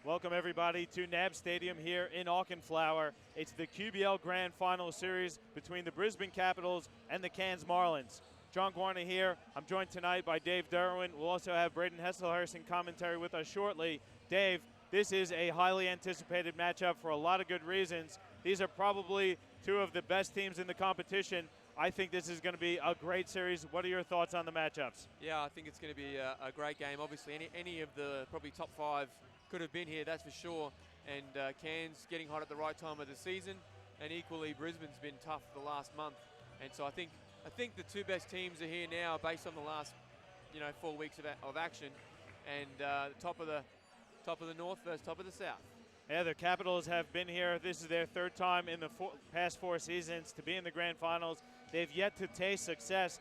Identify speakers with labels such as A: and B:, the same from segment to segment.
A: Welcome everybody to NAB Stadium here in Auchenflower. It's the QBL Grand Final Series between the Brisbane Capitals and the Cairns Marlins. John Guarna here. I'm joined tonight by Dave Derwin. We'll also have Braden Hesselhurst in commentary with us shortly. Dave, this is a highly anticipated matchup for a lot of good reasons. These are probably two of the best teams in the competition. I think this is going to be a great series. What are your thoughts on the matchups?
B: Yeah, I think it's going to be a great game. Obviously, any of the probably top five could have been here, that's for sure. And Cairns getting hot at the right time of the season, and equally Brisbane's been tough the last month. And so I think the two best teams are here now, based on the last 4 weeks of action, and top of the North versus top of the South.
A: Yeah, the Capitals have been here. This is their third time in the past 4 seasons to be in the Grand Finals. They've yet to taste success.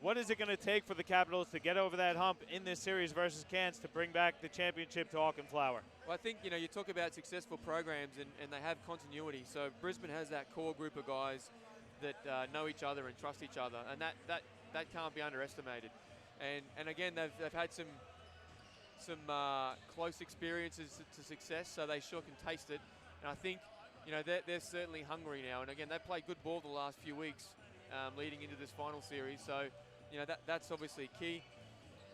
A: What is it going to take for the Capitals to get over that hump in this series versus Cairns to bring back the championship to Auchenflower?
B: Well, I think, you talk about successful programs and they have continuity. So Brisbane has that core group of guys that know each other and trust each other, and that can't be underestimated. And again, they've had some close experiences to success, so they sure can taste it. And I think, they're certainly hungry now. And again, they've played good ball the last few weeks leading into this final series. So, that's obviously key.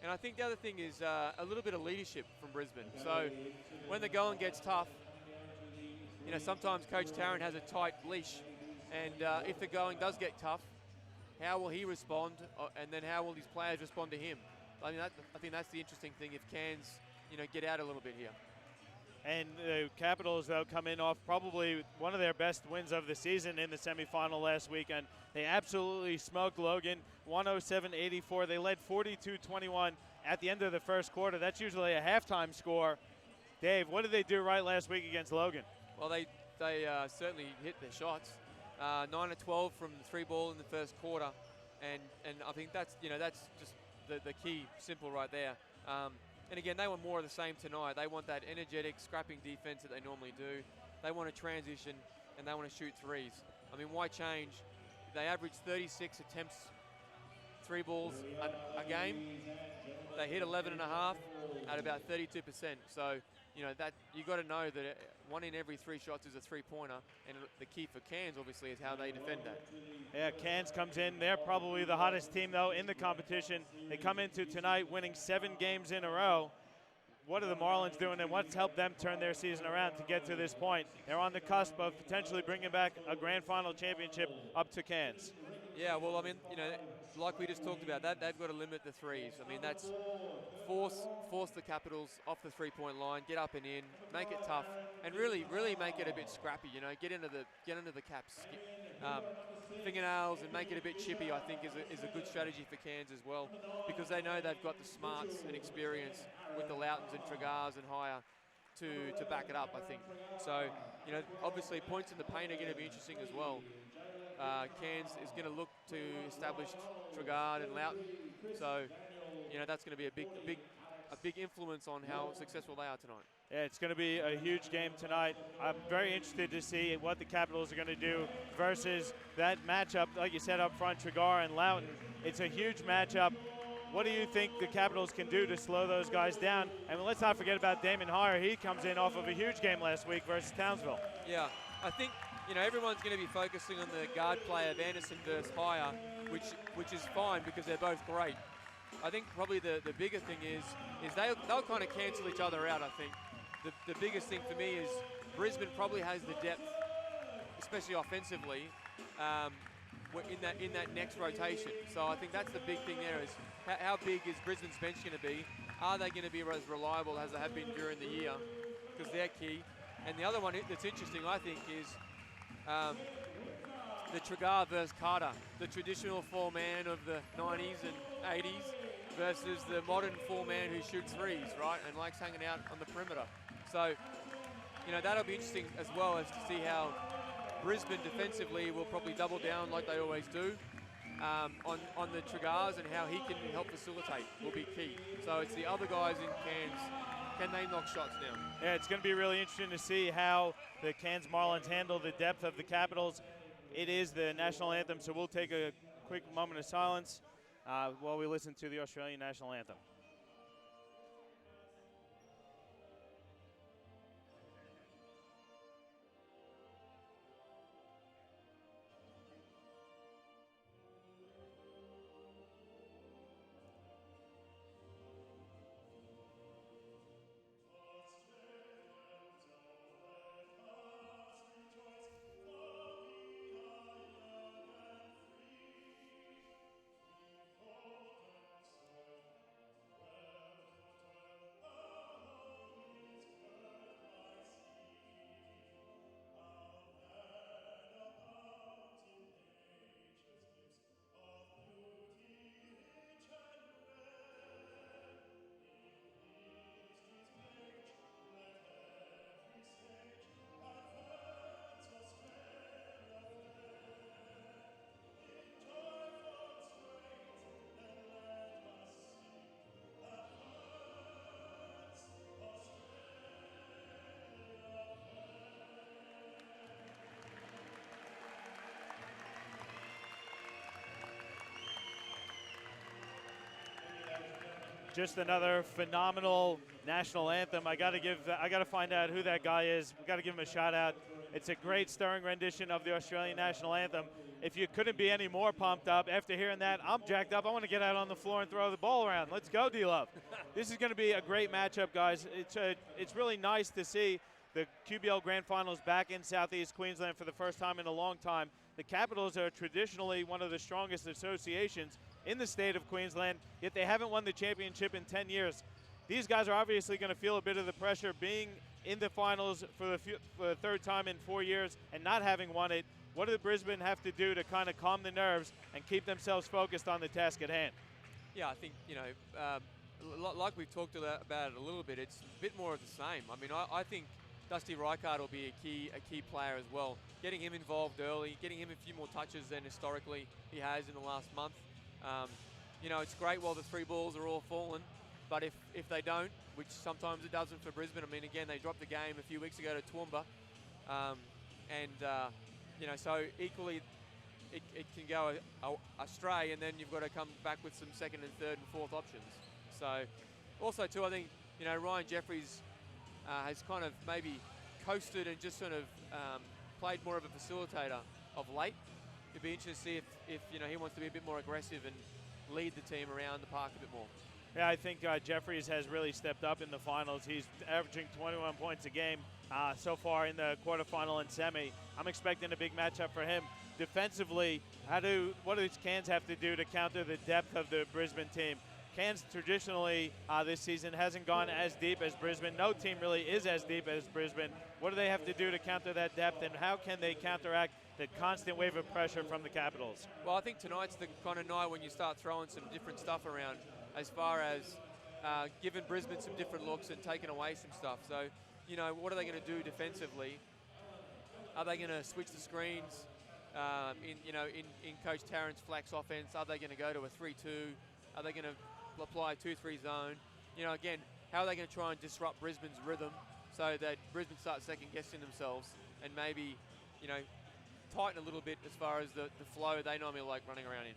B: And I think the other thing is a little bit of leadership from Brisbane. So when the going gets tough, sometimes Coach Tarrant has a tight leash. And if the going does get tough, how will he respond? And then how will his players respond to him? I think that's the interesting thing if Cairns, get out a little bit here.
A: And the Capitals, though, come in off probably one of their best wins of the season in the semifinal last weekend. They absolutely smoked Logan, 107-84. They led 42-21 at the end of the first quarter. That's usually a halftime score. Dave, what did they do right last week against Logan?
B: Well, they certainly hit their shots. 9 of 12 from the 3-ball in the first quarter. And I think that's just the key, simple right there. And again, they want more of the same tonight. They want that energetic, scrapping defense that they normally do. They want to transition, and they want to shoot threes. I mean, why change? They average 36 attempts, 3 balls a game. They hit 11 and a half at about 32%. So, that you got to know that 1 in every 3 shots is a 3-pointer, and the key for Cairns obviously is how they defend that.
A: Yeah, Cairns comes in. They're probably the hottest team though in the competition. They come into tonight winning 7 games in a row. What are the Marlins doing, and what's helped them turn their season around to get to this point? They're on the cusp of potentially bringing back a grand final championship up to Cairns.
B: Yeah, well, I mean, like we just talked about, they've got to limit the threes. I mean, that's force the Capitals off the 3-point line, get up and in, make it tough, and really make it a bit scrappy. Get into the Caps fingernails and make it a bit chippy. I think is a good strategy for Cairns as well, because they know they've got the smarts and experience with the Loutons and Tragars and higher to back it up, I think. So, obviously points in the paint are going to be interesting as well. Cairns is going to look to establish Tragard and Loughton. So, that's going to be a big influence on how successful they are tonight.
A: Yeah, it's going to be a huge game tonight. I'm very interested to see what the Capitals are going to do versus that matchup, like you said up front, Tragar and Loughton. It's a huge matchup. What do you think the Capitals can do to slow those guys down? And let's not forget about Damon Hire. He comes in off of a huge game last week versus Townsville.
B: Yeah, I think everyone's going to be focusing on the guard play of Anderson versus Hire, which is fine because they're both great. I think probably the bigger thing is they'll kind of cancel each other out. I think the biggest thing for me is Brisbane probably has the depth, especially offensively, in that next rotation. So I think that's the big thing there is how big is Brisbane's bench going to be? Are they going to be as reliable as they have been during the year? Because they're key. And the other one that's interesting, I think, is the Tragar versus Carter, the traditional 4-man of the 90s and 80s versus the modern 4-man who shoots threes, right, and likes hanging out on the perimeter. So, that'll be interesting as well as to see how Brisbane defensively will probably double down like they always do on the Tragars, and how he can help facilitate will be key. So it's the other guys in Cairns. Can they knock shots down?
A: Yeah, it's going to be really interesting to see how the Cairns Marlins handle the depth of the Capitals. It is the national anthem, so we'll take a quick moment of silence while we listen to the Australian national anthem. just another phenomenal national anthem. I got to find out who that guy is. We got to give him a shout out. It's a great stirring rendition of the Australian national anthem. If you couldn't be any more pumped up after hearing that, I'm jacked up. I want to get out on the floor and throw the ball around. Let's go, D-Love. This is going to be a great matchup, guys. It's really nice to see the QBL Grand Finals back in Southeast Queensland for the first time in a long time. The Capitals are traditionally one of the strongest associations in the state of Queensland, yet they haven't won the championship in 10 years. These guys are obviously going to feel a bit of the pressure being in the finals for the third time in 4 years and not having won it. What do the Brisbane have to do to kind of calm the nerves and keep themselves focused on the task at hand?
B: Yeah, I think, like we've talked about it a little bit, it's a bit more of the same. I mean, I think Dusty Reichard will be a key player as well. Getting him involved early, getting him a few more touches than historically he has in the last month. It's great while the three balls are all falling, but if they don't, which sometimes it doesn't for Brisbane. I mean, again, they dropped the game a few weeks ago to Toowoomba, so equally it can go astray, and then you've got to come back with some second and third and fourth options. So also too, I think Ryan Jeffries has kind of maybe coasted and just sort of played more of a facilitator of late. It'd be interesting to see if he wants to be a bit more aggressive and lead the team around the park a bit more.
A: Yeah, I think Jeffries has really stepped up in the finals. He's averaging 21 points a game so far in the quarterfinal and semi. I'm expecting a big matchup for him. Defensively, what does Cairns have to do to counter the depth of the Brisbane team? Cairns traditionally this season hasn't gone as deep as Brisbane. No team really is as deep as Brisbane. What do they have to do to counter that depth, and how can they counteract the constant wave of pressure from the Capitals?
B: Well, I think tonight's the kind of night when you start throwing some different stuff around as far as giving Brisbane some different looks and taking away some stuff. So, what are they going to do defensively? Are they going to switch the screens in Coach Tarrant's flex offense? Are they going to go to a 3-2? Are they going to apply a 2-3 zone? Again, how are they going to try and disrupt Brisbane's rhythm so that Brisbane starts second-guessing themselves and maybe, tighten a little bit as far as the flow they normally like running around in?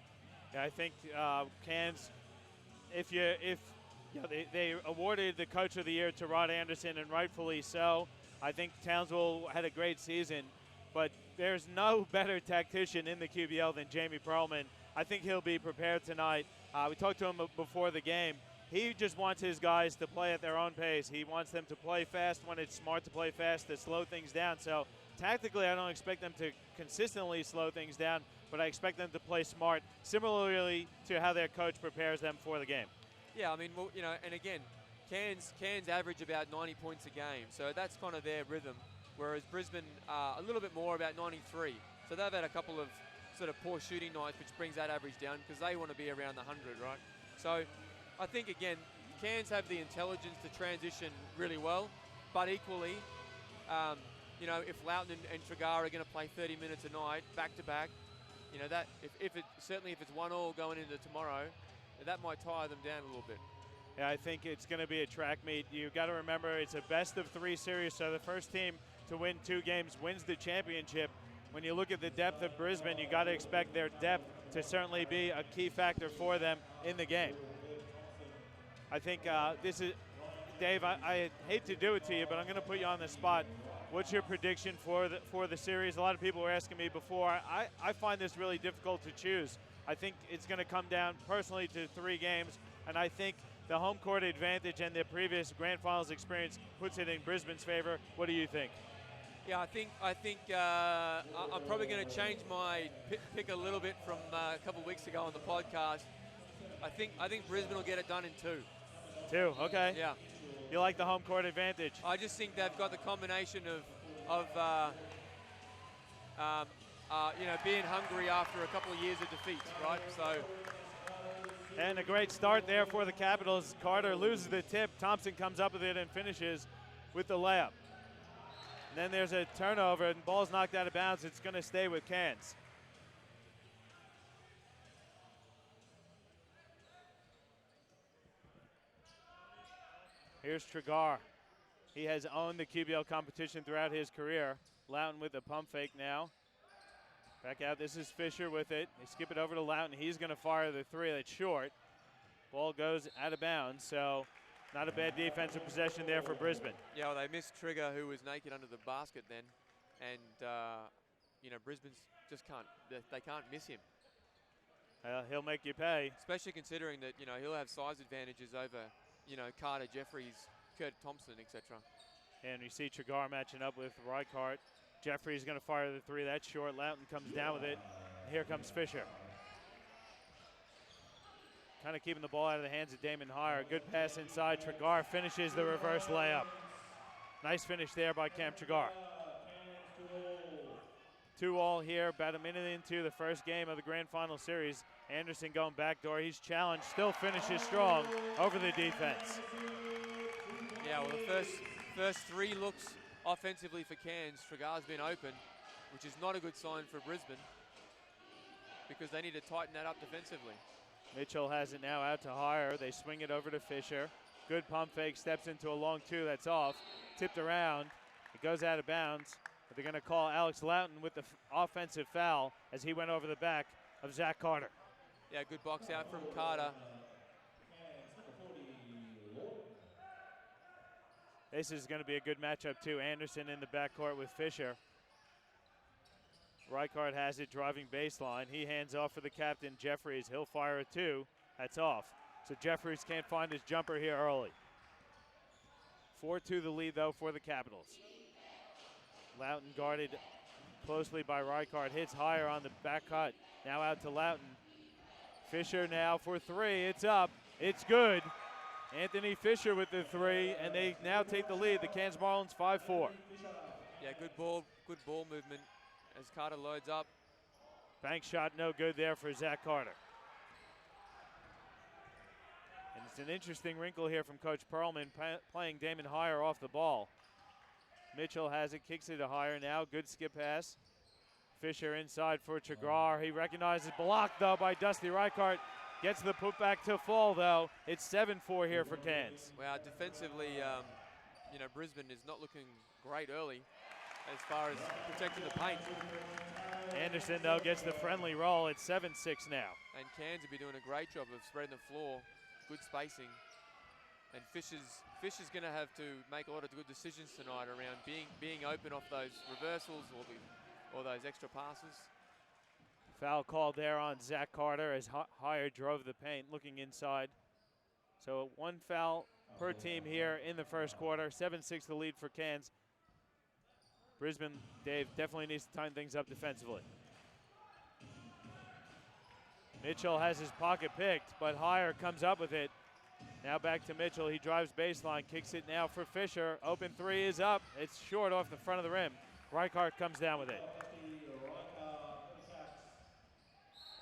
A: Yeah, I think Cairns, they awarded the Coach of the Year to Rod Anderson, and rightfully so. I think Townsville had a great season, but there's no better tactician in the QBL than Jamie Perlman. I think he'll be prepared tonight. We talked to him before the game. He just wants his guys to play at their own pace. He wants them to play fast when it's smart to play fast, to slow things down. So tactically, I don't expect them to consistently slow things down, but I expect them to play smart, similarly to how their coach prepares them for the game.
B: Yeah, I mean, well, and again, Cairns average about 90 points a game, so that's kind of their rhythm, whereas Brisbane a little bit more, about 93. So they've had a couple of sort of poor shooting nights, which brings that average down because they want to be around the 100, right? So I think, again, Cairns have the intelligence to transition really well, but equally, if Loughton and Tregar are going to play 30 minutes a night, back-to-back, that if it's 1-1 going into tomorrow, that might tire them down a little bit.
A: Yeah, I think it's going to be a track meet. You've got to remember it's a best-of-3 series, so the first team to win 2 games wins the championship. When you look at the depth of Brisbane, you got to expect their depth to certainly be a key factor for them in the game. I think this is, Dave, I hate to do it to you, but I'm going to put you on the spot. What's your prediction for the series? A lot of people were asking me before. I find this really difficult to choose. I think it's going to come down personally to 3 games, and I think the home court advantage and the previous Grand Finals experience puts it in Brisbane's favor. What do you think?
B: Yeah, I think I'm probably going to change my pick a little bit from a couple of weeks ago on the podcast. I think Brisbane will get it done in 2.
A: 2, okay.
B: Yeah.
A: You like the home court advantage?
B: I just think they've got the combination of being hungry after a couple of years of defeats, right? So.
A: And a great start there for the Capitals. Carter loses the tip. Thompson comes up with it and finishes with the layup. And then there's a turnover and ball's knocked out of bounds. It's going to stay with Cairns. Here's Tregar. He has owned the QBL competition throughout his career. Loughton with the pump fake now. Back out, this is Fisher with it. They skip it over to Loughton. He's going to fire the 3 that's short. Ball goes out of bounds, so not a bad defensive possession there for Brisbane.
B: Yeah, well, they missed Trigger, who was naked under the basket then, and you know, Brisbane's just they can't miss him.
A: He'll make you pay.
B: Especially considering that, you know, he'll have size advantages over, you know, Carter, Jeffries, Kurt Thompson, etc.
A: And you see Trigar matching up with Reichardt. Jeffries going to fire the three. That's short. Loughton comes down with it. Here comes Fisher. Kind of keeping the ball out of the hands of Damon Heyer. Good pass inside. Trigar finishes the reverse layup. Nice finish there by Cam Trigar. 2-all here, about a minute into the first game of the Grand Final Series. Anderson going backdoor. He's challenged, still finishes strong over the defense.
B: Yeah, well, the first three looks offensively for Cairns. Trigar's been open, which is not a good sign for Brisbane because they need to tighten that up defensively.
A: Mitchell has it now out to Heyer. They swing it over to Fisher. Good pump fake, steps into a long two, that's off. Tipped around, it goes out of bounds. But they're gonna call Alex Loughton with the offensive foul as he went over the back of Zach Carter.
B: Yeah, good box out from Carter.
A: This is gonna be a good matchup too. Anderson in the backcourt with Fisher. Reichardt has it driving baseline. He hands off for the captain, Jeffries. He'll fire a two, that's off. So Jeffries can't find his jumper here early. 4-2 the lead though for the Capitals. Loughton guarded closely by Reichardt. Hits higher on the back cut. Now out to Loughton. Fisher now for three. It's up. It's good. Anthony Fisher with the three, and they now take the lead. The Cairns Marlins 5-4.
B: Yeah, good ball movement as Carter loads up.
A: Bank shot no good there for Zach Carter. And it's an interesting wrinkle here from Coach Perlman playing Damon Heyer off the ball. Mitchell has it, kicks it to Heyer now. Good skip pass. Fisher inside for Trigar. He recognizes blocked though by Dusty Reichardt. Gets the putback to fall though. It's 7-4 here for Cairns.
B: Well, defensively, you know, Brisbane is not looking great early as far as protecting the paint.
A: Anderson though gets the friendly roll. It's 7-6 now.
B: And Cairns will be doing a great job of spreading the floor. Good spacing. And Fisher's going to have to make a lot of good decisions tonight around being open off those reversals or those extra passes.
A: Foul called there on Zach Carter as Heyer drove the paint, looking inside. So one foul per team here in the first quarter. 7-6 the lead for Cairns. Brisbane, Dave, definitely needs to tighten things up defensively. Mitchell has his pocket picked, but Heyer comes up with it. Now back to Mitchell. He drives baseline, kicks it now for Fisher. Open three is up. It's short off the front of the rim. Reichardt comes down with it.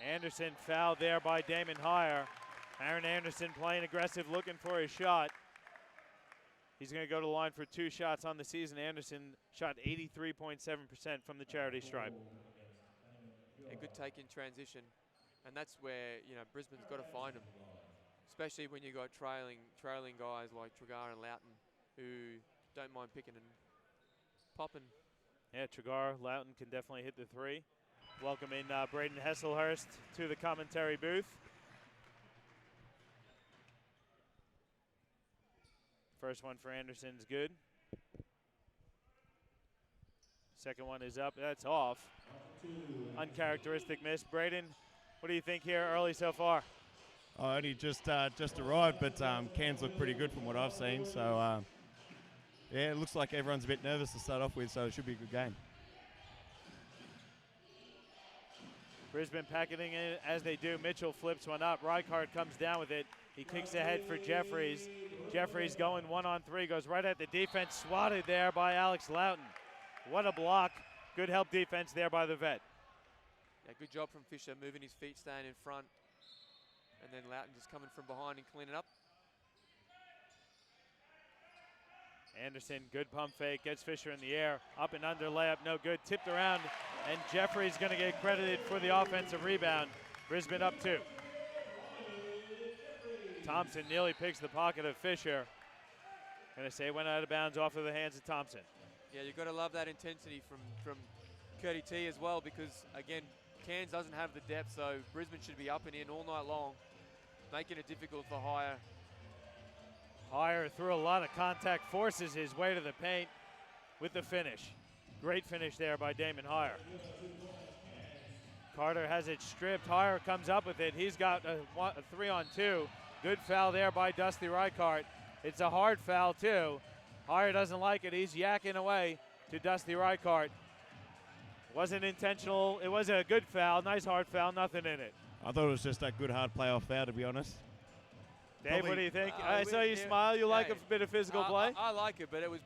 A: Anderson fouled there by Damon Heyer. Aaron Anderson playing aggressive, looking for his shot. He's going to go to the line for two shots on the season. Anderson shot 83.7% from the charity stripe.
B: A good take in transition, and that's where, you know, Brisbane's got to find him. Especially when you got trailing guys like Trigar and Loughton who don't mind picking and popping.
A: Yeah, Trigar, Loughton can definitely hit the three. Welcoming Braden Hesselhurst to the commentary booth. First one for Anderson is good. Second one is up, that's off. Uncharacteristic miss. Braden, what do you think here early so far?
C: I only just arrived, but Cairns look pretty good from what I've seen. So, yeah, it looks like everyone's a bit nervous to start off with, so it should be a good game.
A: Brisbane packing it as they do. Mitchell flips one up. Reichardt comes down with it. He kicks ahead for Jeffries. Jeffries going 1-on-3, goes right at the defense. Swatted there by Alex Loughton. What a block. Good help defense there by the vet.
B: Yeah, good job from Fisher, moving his feet, staying in front. And then Loughton just coming from behind and cleaning up.
A: Anderson, good pump fake, gets Fisher in the air. Up and under layup, no good. Tipped around, and Jeffrey's going to get credited for the offensive rebound. Brisbane up 2. Thompson nearly picks the pocket of Fisher. Going to say it went out of bounds off of the hands of Thompson.
B: Yeah, you've got to love that intensity from Curdy T as well, because, again, Cairns doesn't have the depth, so Brisbane should be up and in all night long. making it difficult for Hire.
A: Hire threw a lot of contact, forces his way to the paint with the finish. Great finish there by Damon Hire. Carter has it stripped. Hire comes up with it. He's got a 3-on-2. Good foul there by Dusty Reichart. It's a hard foul too. Hire doesn't like it. He's yakking away to Dusty Reichart. Wasn't intentional. It was a good foul. Nice hard foul. Nothing in it.
C: I thought it was just a good hard playoff foul, to be honest.
A: Dave, what do you think? I saw you smile. You like a bit of physical play?
B: I like it, but it was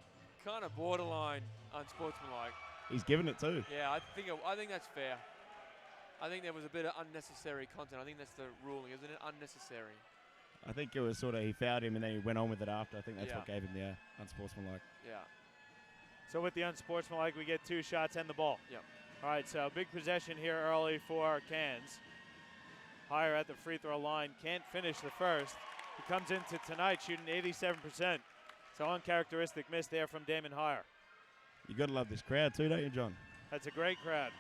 B: kind of borderline unsportsmanlike.
C: He's given it too.
B: Yeah, I think that's fair. I think there was a bit of unnecessary content. I think that's the ruling, isn't it? Unnecessary.
C: I think it was sort of he fouled him and then he went on with it after. I think that's what gave him the unsportsmanlike.
B: Yeah.
A: So with the unsportsmanlike, we get 2 shots and the ball.
B: Yep.
A: All right, so big possession here early for Cairns. Hire at the free throw line. Can't finish the first. He comes into tonight shooting 87%. So uncharacteristic miss there from Damon Hire.
C: You got to love this crowd too, don't you, John?
A: That's a great crowd.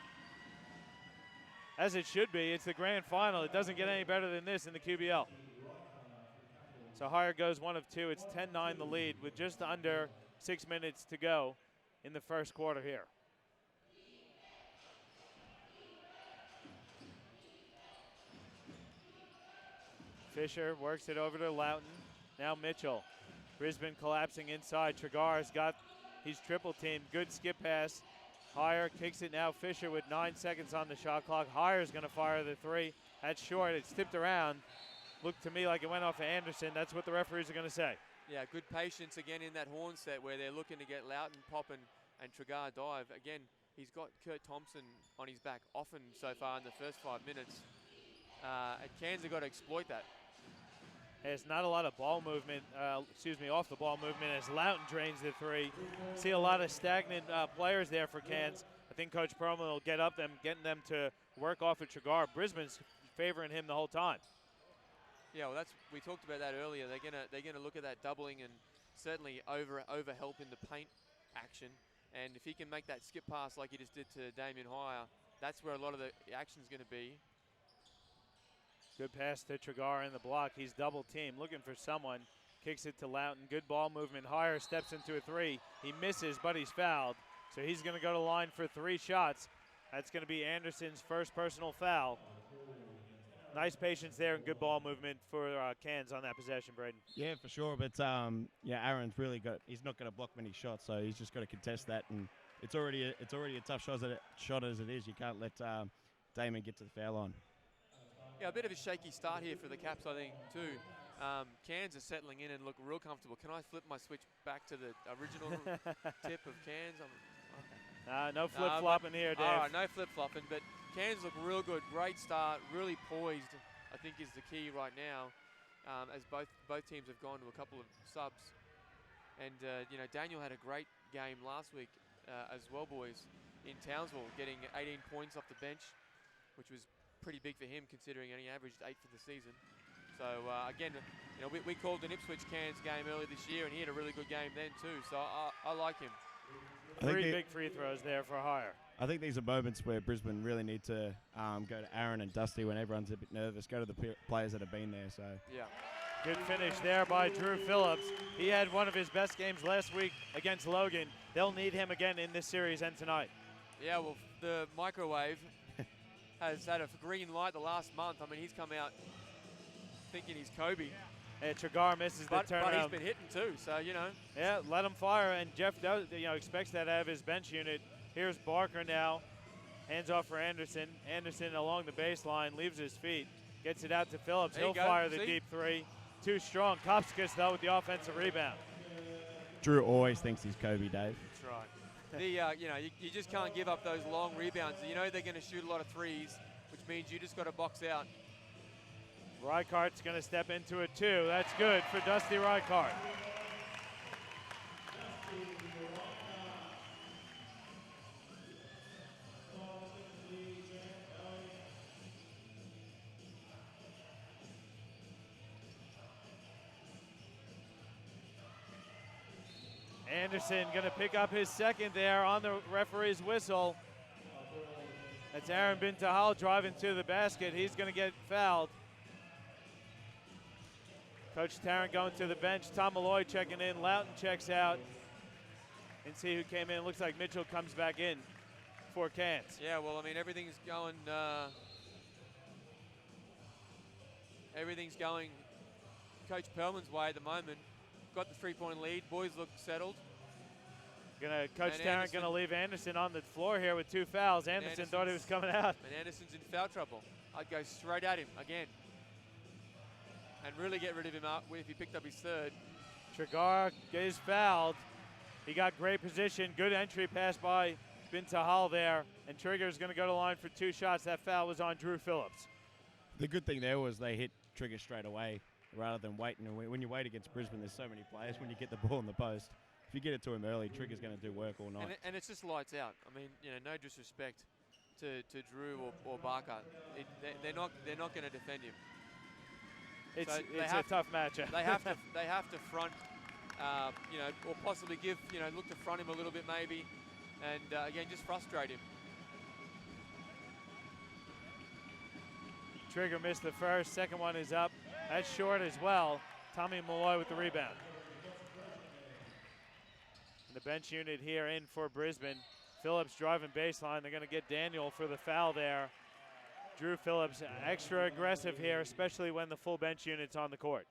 A: As it should be. It's the grand final. It doesn't get any better than this in the QBL. So Hire goes 1 of 2. It's 10-9 the lead with just under 6 minutes to go in the first quarter here. Fisher works it over to Loughton. Now Mitchell. Brisbane collapsing inside. Tregar's got his triple team. Good skip pass. Hire kicks it now. Fisher with 9 seconds on the shot clock. Hire's going to fire the 3. That's short. It's tipped around. Looked to me like it went off of Anderson. That's what the referees are going to say.
B: Yeah, good patience again in that horn set where they're looking to get Loughton pop and Tregar dive. Again, he's got Kurt Thompson on his back often so far in the first 5 minutes. And Cairns have got to exploit that.
A: There's not a lot of ball movement, off the ball movement as Loughton drains the 3. See a lot of stagnant players there for Cairns. I think Coach Perlman will getting them to work off of Tregar. Brisbane's favoring him the whole time.
B: Yeah, well, we talked about that earlier. They're gonna look at that doubling and certainly over help in the paint action. And if he can make that skip pass like he just did to Damien Hire, that's where a lot of the action's going to be.
A: Good pass to Tregar in the block. He's double teamed, looking for someone. Kicks it to Loughton. Good ball movement. Hire steps into a 3. He misses, but he's fouled. So he's going to go to the line for 3 shots. That's going to be Anderson's first personal foul. Nice patience there and good ball movement for Cairns on that possession, Braden.
C: Yeah, for sure. But Aaron's really he's not going to block many shots, so he's just got to contest that. And it's already a tough shot as it is. You can't let Damon get to the foul line.
B: Yeah, a bit of a shaky start here for the Caps, I think, too. Cairns are settling in and look real comfortable. Can I flip my switch back to the original tip of Cairns?
A: No flip-flopping here, Dave.
B: All right, no flip-flopping, but Cairns look real good. Great start, really poised, I think is the key right now, as both teams have gone to a couple of subs. And, Daniel had a great game last week as well, boys, in Townsville, getting 18 points off the bench, which was pretty big for him considering he averaged 8 for the season. So, again, we called an Ipswich-Cairns game earlier this year, and he had a really good game then too, so I like him.
A: 3 big free throws there for Hire.
C: I think these are moments where Brisbane really need to go to Aaron and Dusty when everyone's a bit nervous. Go to the players that have been there. So
B: yeah,
A: good finish there by Drew Phillips. He had one of his best games last week against Logan. They'll need him again in this series and tonight.
B: Yeah, well, the microwave has had a green light the last month. I mean, he's come out thinking he's Kobe.
A: And Tregar misses the turnaround.
B: But he's been hitting too, so,
A: Yeah, let him fire, and Jeff does, expects that out of his bench unit. Here's Barker now. Hands off for Anderson. Anderson along the baseline, leaves his feet. Gets it out to Phillips. He'll fire the deep 3. Too strong. Kopskis, though, with the offensive rebound.
C: Drew always thinks he's Kobe, Dave.
B: That's right. You just can't give up those long rebounds. They're going to shoot a lot of threes, which means you just got to box out.
A: Reichardt's going to step into a 2. That's good for Dusty Reichart. Anderson going to pick up his second there on the referee's whistle. That's Aaron Bintahal driving to the basket. He's going to get fouled. Coach Tarrant going to the bench. Tom Malloy checking in. Loughton checks out. And see who came in. Looks like Mitchell comes back in for Cairns.
B: Yeah, well, I mean, everything's going Coach Perlman's way at the moment. Got the 3-point lead. Boys look settled.
A: Coach Tarrant going to leave Anderson on the floor here with 2 fouls. Anderson thought he was coming out.
B: And Anderson's in foul trouble. I'd go straight at him again. And really get rid of him out if he picked up his third.
A: Trigar is fouled. He got great position. Good entry pass by Bintahal there. And Trigger's going to go to the line for 2 shots. That foul was on Drew Phillips.
C: The good thing there was they hit Trigger straight away rather than waiting. And when you wait against Brisbane, there's so many players. When you get the ball in the post, if you get it to him early, Trigger's going to do work all night.
B: And it's just lights out. I mean, no disrespect to Drew or Barker. They're not going to defend him.
A: It's a tough matchup.
B: They have to front, or possibly look to front him a little bit maybe, and again just frustrate him.
A: Trigger missed the first. Second one is up. That's short as well. Tommy Malloy with the rebound. And the bench unit here in for Brisbane. Phillips driving baseline. They're going to get Daniel for the foul there. Drew Phillips extra aggressive here, especially when the full bench unit's on the court.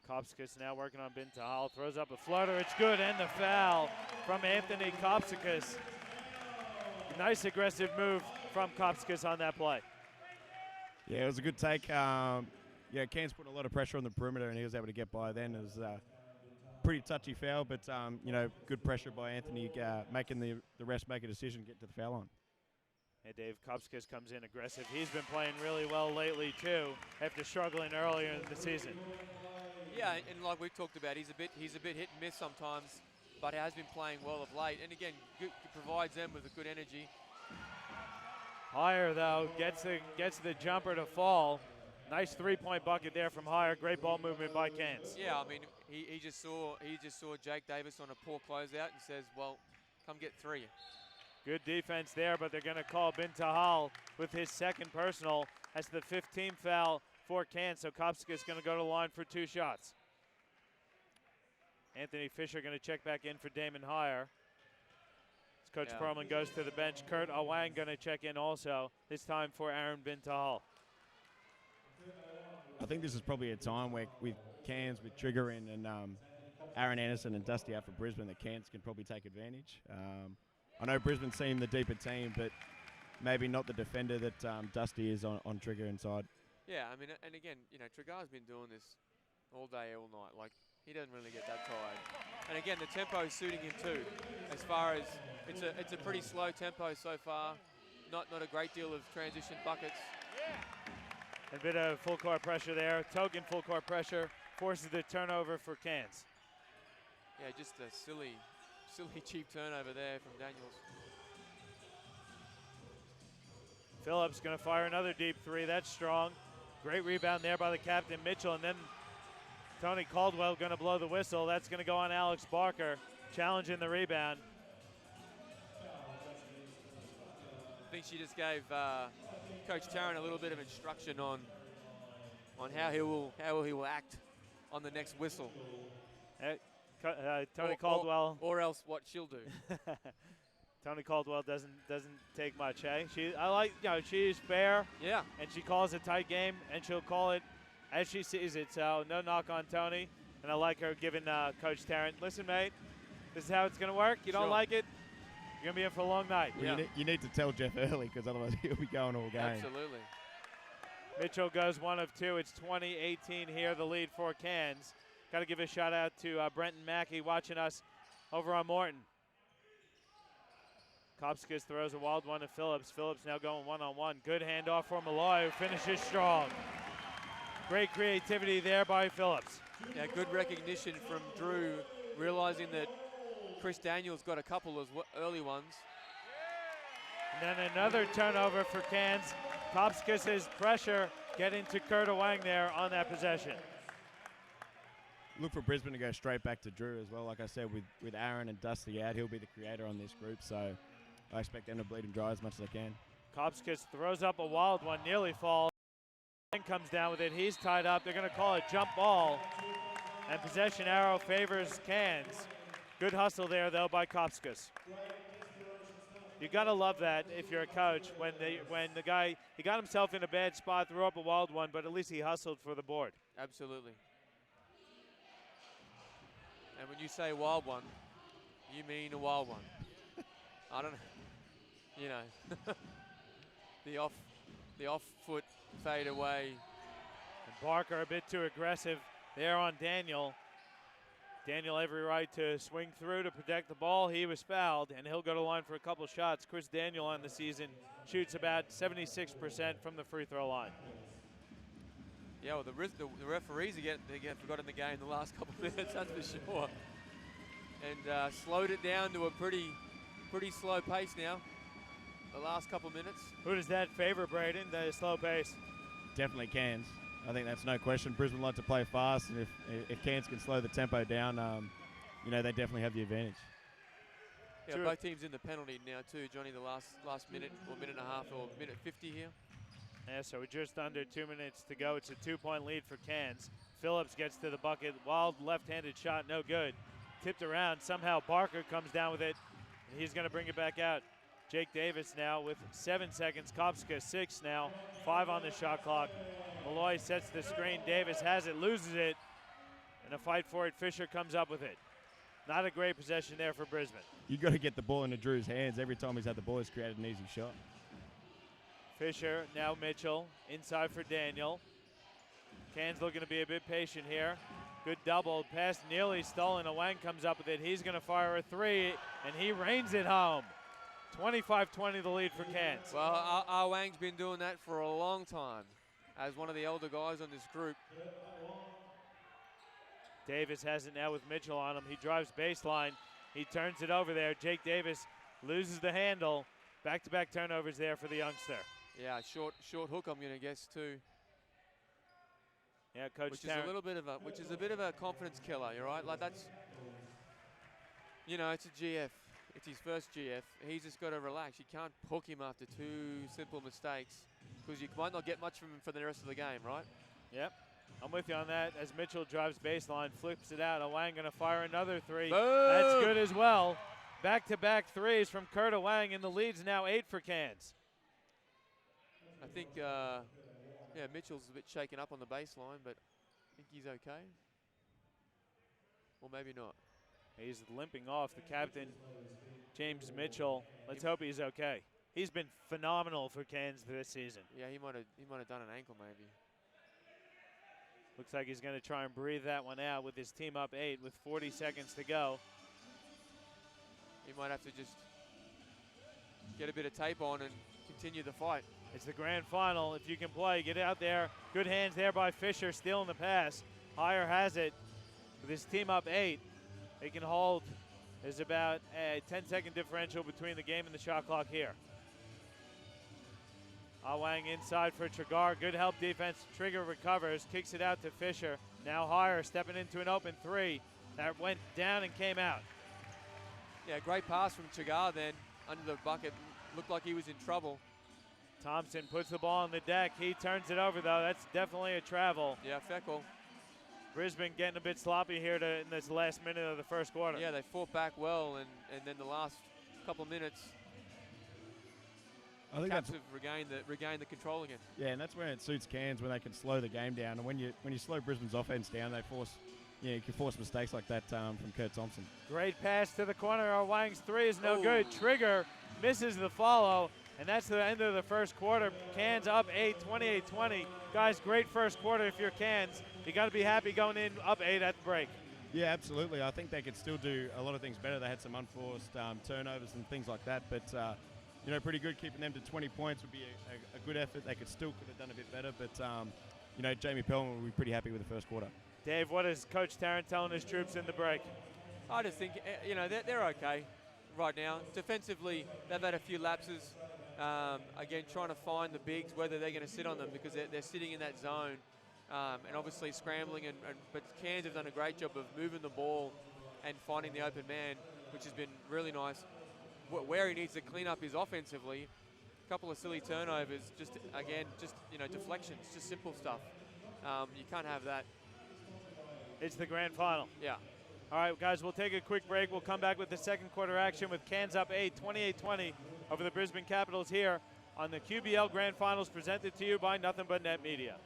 A: Kopsikas now working on Bintahal. Throws up a flutter. It's good, and the foul from Anthony Kopsikas. Nice aggressive move from Kopsikas on that play.
C: Yeah, it was a good take. Cairns put a lot of pressure on the perimeter, and he was able to get by then. It was a pretty touchy foul, but, good pressure by Anthony, making the rest make a decision, get to the foul line.
A: And Dave Kopsikas comes in aggressive. He's been playing really well lately, too, after struggling earlier in the season.
B: Yeah, and like we've talked about, he's a bit hit and miss sometimes, but he has been playing well of late. And again, provides them with a good energy.
A: Higher though gets the jumper to fall. Nice 3-point bucket there from Higher. Great ball movement by Cairns.
B: Yeah, I mean he just saw Jake Davis on a poor closeout and says, well, come get 3.
A: Good defense there, but they're going to call Bintahal with his second personal. That's the 15th foul for Cairns, so Kopsikas is going to go to the line for 2 shots. Anthony Fisher going to check back in for Damon Higher. Coach Perlman goes to the bench. Kurt Awang going to check in also, this time for Aaron Bintahal.
C: I think this is probably a time where with Cairns, with Trigger in and Aaron Anderson and Dusty out for Brisbane, that Cairns can probably take advantage. I know Brisbane seem the deeper team, but maybe not the defender that Dusty is on Trigger inside.
B: Yeah, I mean, and again, Trigger's been doing this all day, all night. Like, he doesn't really get that tired. And again, the tempo is suiting him too. As far as it's a pretty slow tempo so far. Not a great deal of transition buckets.
A: A bit of full court pressure there. Token full court pressure forces the turnover for Cairns.
B: Yeah, just a silly cheap turnover there from Daniels.
A: Phillips going to fire another deep 3. That's strong. Great rebound there by the captain, Mitchell, and then Tony Caldwell going to blow the whistle. That's going to go on Alex Barker, challenging the rebound.
B: I think she just gave Coach Tarrant a little bit of instruction on how he will act on the next whistle.
A: Tony Caldwell,
B: or else what she'll do.
A: Tony Caldwell doesn't take much, eh? She's fair.
B: Yeah.
A: And she calls a tight game, and she'll call it as she sees it. So no knock on Tony, and I like her giving Coach Tarrant, listen, mate, this is how it's going to work. You don't like it, you're going to be in for a long night.
C: Well, you need to tell Jeff early, because otherwise he'll be going all game.
B: Absolutely.
A: Mitchell goes 1 of 2. It's 20-18 here, the lead for Cairns. Got to give a shout out to Brenton Mackey watching us over on Morton. Kopsikas throws a wild one to Phillips. Phillips now going one-on-one. Good handoff for Malloy, who finishes strong. Great creativity there by Phillips.
B: Yeah, good recognition from Drew, realizing that Chris Daniels got a couple of early ones.
A: And then another turnover for Cairns. Kopsikas' pressure getting to Kurt Awang there on that possession.
C: look for Brisbane to go straight back to Drew as well. Like I said, with Aaron and Dusty out, he'll be the creator on this group. So I expect them to bleed him dry as much as they can.
A: Kopskis throws up a wild one, nearly falls. And comes down with it. He's tied up. They're going to call it jump ball. And possession arrow favors Cairns. Good hustle there, though, by Kopskis. You got to love that if you're a coach when the guy, he got himself in a bad spot, threw up a wild one, but at least he hustled for the board. Absolutely.
B: And when you say wild one, you mean a wild one. I don't know. You know, the off foot fade away.
A: And Barker a bit too aggressive there on Daniel. Daniel every right to swing through to protect the ball. He was fouled, and he'll go to line for a couple shots. Chris Daniel on the season shoots about 76% from the free throw line.
B: Yeah, well, the referees again forgot in the game the last couple of minutes, that's for sure. And slowed it down to a pretty slow pace now, the last couple of minutes.
A: Who does that favor, Braden, the slow pace?
C: Definitely Cairns. I think that's no question. Brisbane like to play fast, and if Cairns can slow the tempo down, you know, they definitely have the advantage.
B: Yeah, both teams in the penalty now too, Johnny, the last minute or minute and a half or minute 50 here.
A: Yeah, so we're just under 2 minutes to go. It's a 2-point lead for Cairns. Phillips gets to the bucket. Wild left-handed shot, no good. Tipped around. Somehow Barker comes down with it. And he's going to bring it back out. Jake Davis now with 7 seconds. Kopska 6 now. 5 on the shot clock. Malloy sets the screen. Davis has it, loses it. And a fight for it. Fisher comes up with it. Not a great possession there for Brisbane.
C: You got to get the ball into Drew's hands. Every time he's had the ball, he's created an easy shot.
A: Fisher, now Mitchell, inside for Daniel. Cairns looking to be a bit patient here. Good double, pass nearly stolen. Awang comes up with it. He's going to fire a three, and he rains it home. 25-20 the lead for Cairns.
B: Well, Awang's been doing that for a long time as one of the elder guys on this group.
A: Davis has it now with Mitchell on him. He drives baseline. He turns it over there. Jake Davis loses the handle. Back-to-back turnovers there for the youngster.
B: Yeah, short hook, I'm going to guess too.
A: Yeah, Coach
B: which is a bit of a confidence killer. You're right. Like that's, you know, it's a GF. It's his first GF. He's just got to relax. You can't hook him after 2 simple mistakes because you might not get much from him for the rest of the game, right?
A: Yep. I'm with you on that. As Mitchell drives baseline, flips it out. Awang going to fire another three.
B: Boom!
A: That's good as well. Back-to-back threes from Kurt Awang, and the lead's now 8 for Cairns.
B: I think, yeah, Mitchell's a bit shaken up on the baseline, but I think he's okay. Or maybe not.
A: He's limping off. The captain, James Mitchell. Let's hope he's okay. He's been phenomenal for Cairns this season.
B: Yeah, he might have done an ankle maybe.
A: Looks like he's going to try and breathe that one out with his team up 8 with 40 seconds to go.
B: He might have to just get a bit of tape on and continue the fight.
A: It's the grand final. If you can play, get out there. Good hands there by Fisher, stealing the pass. Higher has it. With his team up 8, they can hold. There's about a 10-second differential between the game and the shot clock here. Awang inside for Trigar. Good help defense. Trigger recovers, kicks it out to Fisher. Now Higher stepping into an open three. That went down and came out.
B: Yeah, great pass from Trigar then under the bucket. Looked like he was in trouble.
A: Thompson puts the ball on the deck. He turns it over, though. That's definitely a travel.
B: Yeah, Feckle.
A: Brisbane getting a bit sloppy here in this last minute of the first quarter.
B: Yeah, they fought back well, and then the last couple minutes,
C: I think
B: Caps have regained the control again.
C: Yeah, and that's when it suits Cairns, when they can slow the game down. And when you slow Brisbane's offense down, you can force mistakes like that from Kurt Thompson.
A: Great pass to the corner. Awang's three is no good. Trigger misses the follow. And that's the end of the first quarter. Cairns up 8, 28-20. Guys, great first quarter if you're Cairns. You got to be happy going in up 8 at the break.
C: Yeah, absolutely. I think they could still do a lot of things better. They had some unforced turnovers and things like that. But, you know, pretty good. Keeping them to 20 points would be a good effort. They could have done a bit better. But, you know, Jamie Pellman will be pretty happy with the first quarter.
A: Dave, what is Coach Tarrant telling his troops in the break?
B: I just think, you know, they're okay right now. Defensively, they've had a few lapses. Again, trying to find the bigs, whether they're going to sit on them because they're sitting in that zone. and obviously scrambling, but Cairns have done a great job of moving the ball and finding the open man, which has been really nice. Where he needs to clean up is offensively. A couple of silly turnovers, just deflections, just simple stuff. You can't have that.
A: It's the grand final.
B: Yeah.
A: All right, guys, we'll take a quick break. We'll come back with the second quarter action with Cairns up 8, 28-20 over the Brisbane Capitals here on the QBL Grand Finals, presented to you by Nothing But Net Media.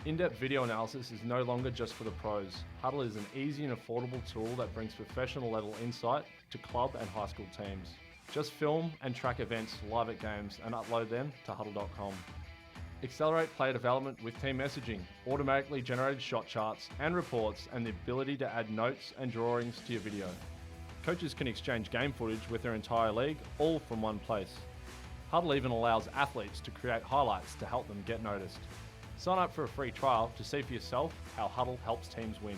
D: In-depth video analysis is no longer just for the pros. Huddle is an easy and affordable tool that brings professional level insight to club and high school teams. Just film and track events live at games and upload them to huddle.com. Accelerate player development with team messaging, automatically generated shot charts and reports, and the ability to add notes and drawings to your video. Coaches can exchange game footage with their entire league, all from one place. Huddle even allows athletes to create highlights to help them get noticed. Sign up for a free trial to see for yourself how Huddle helps teams win.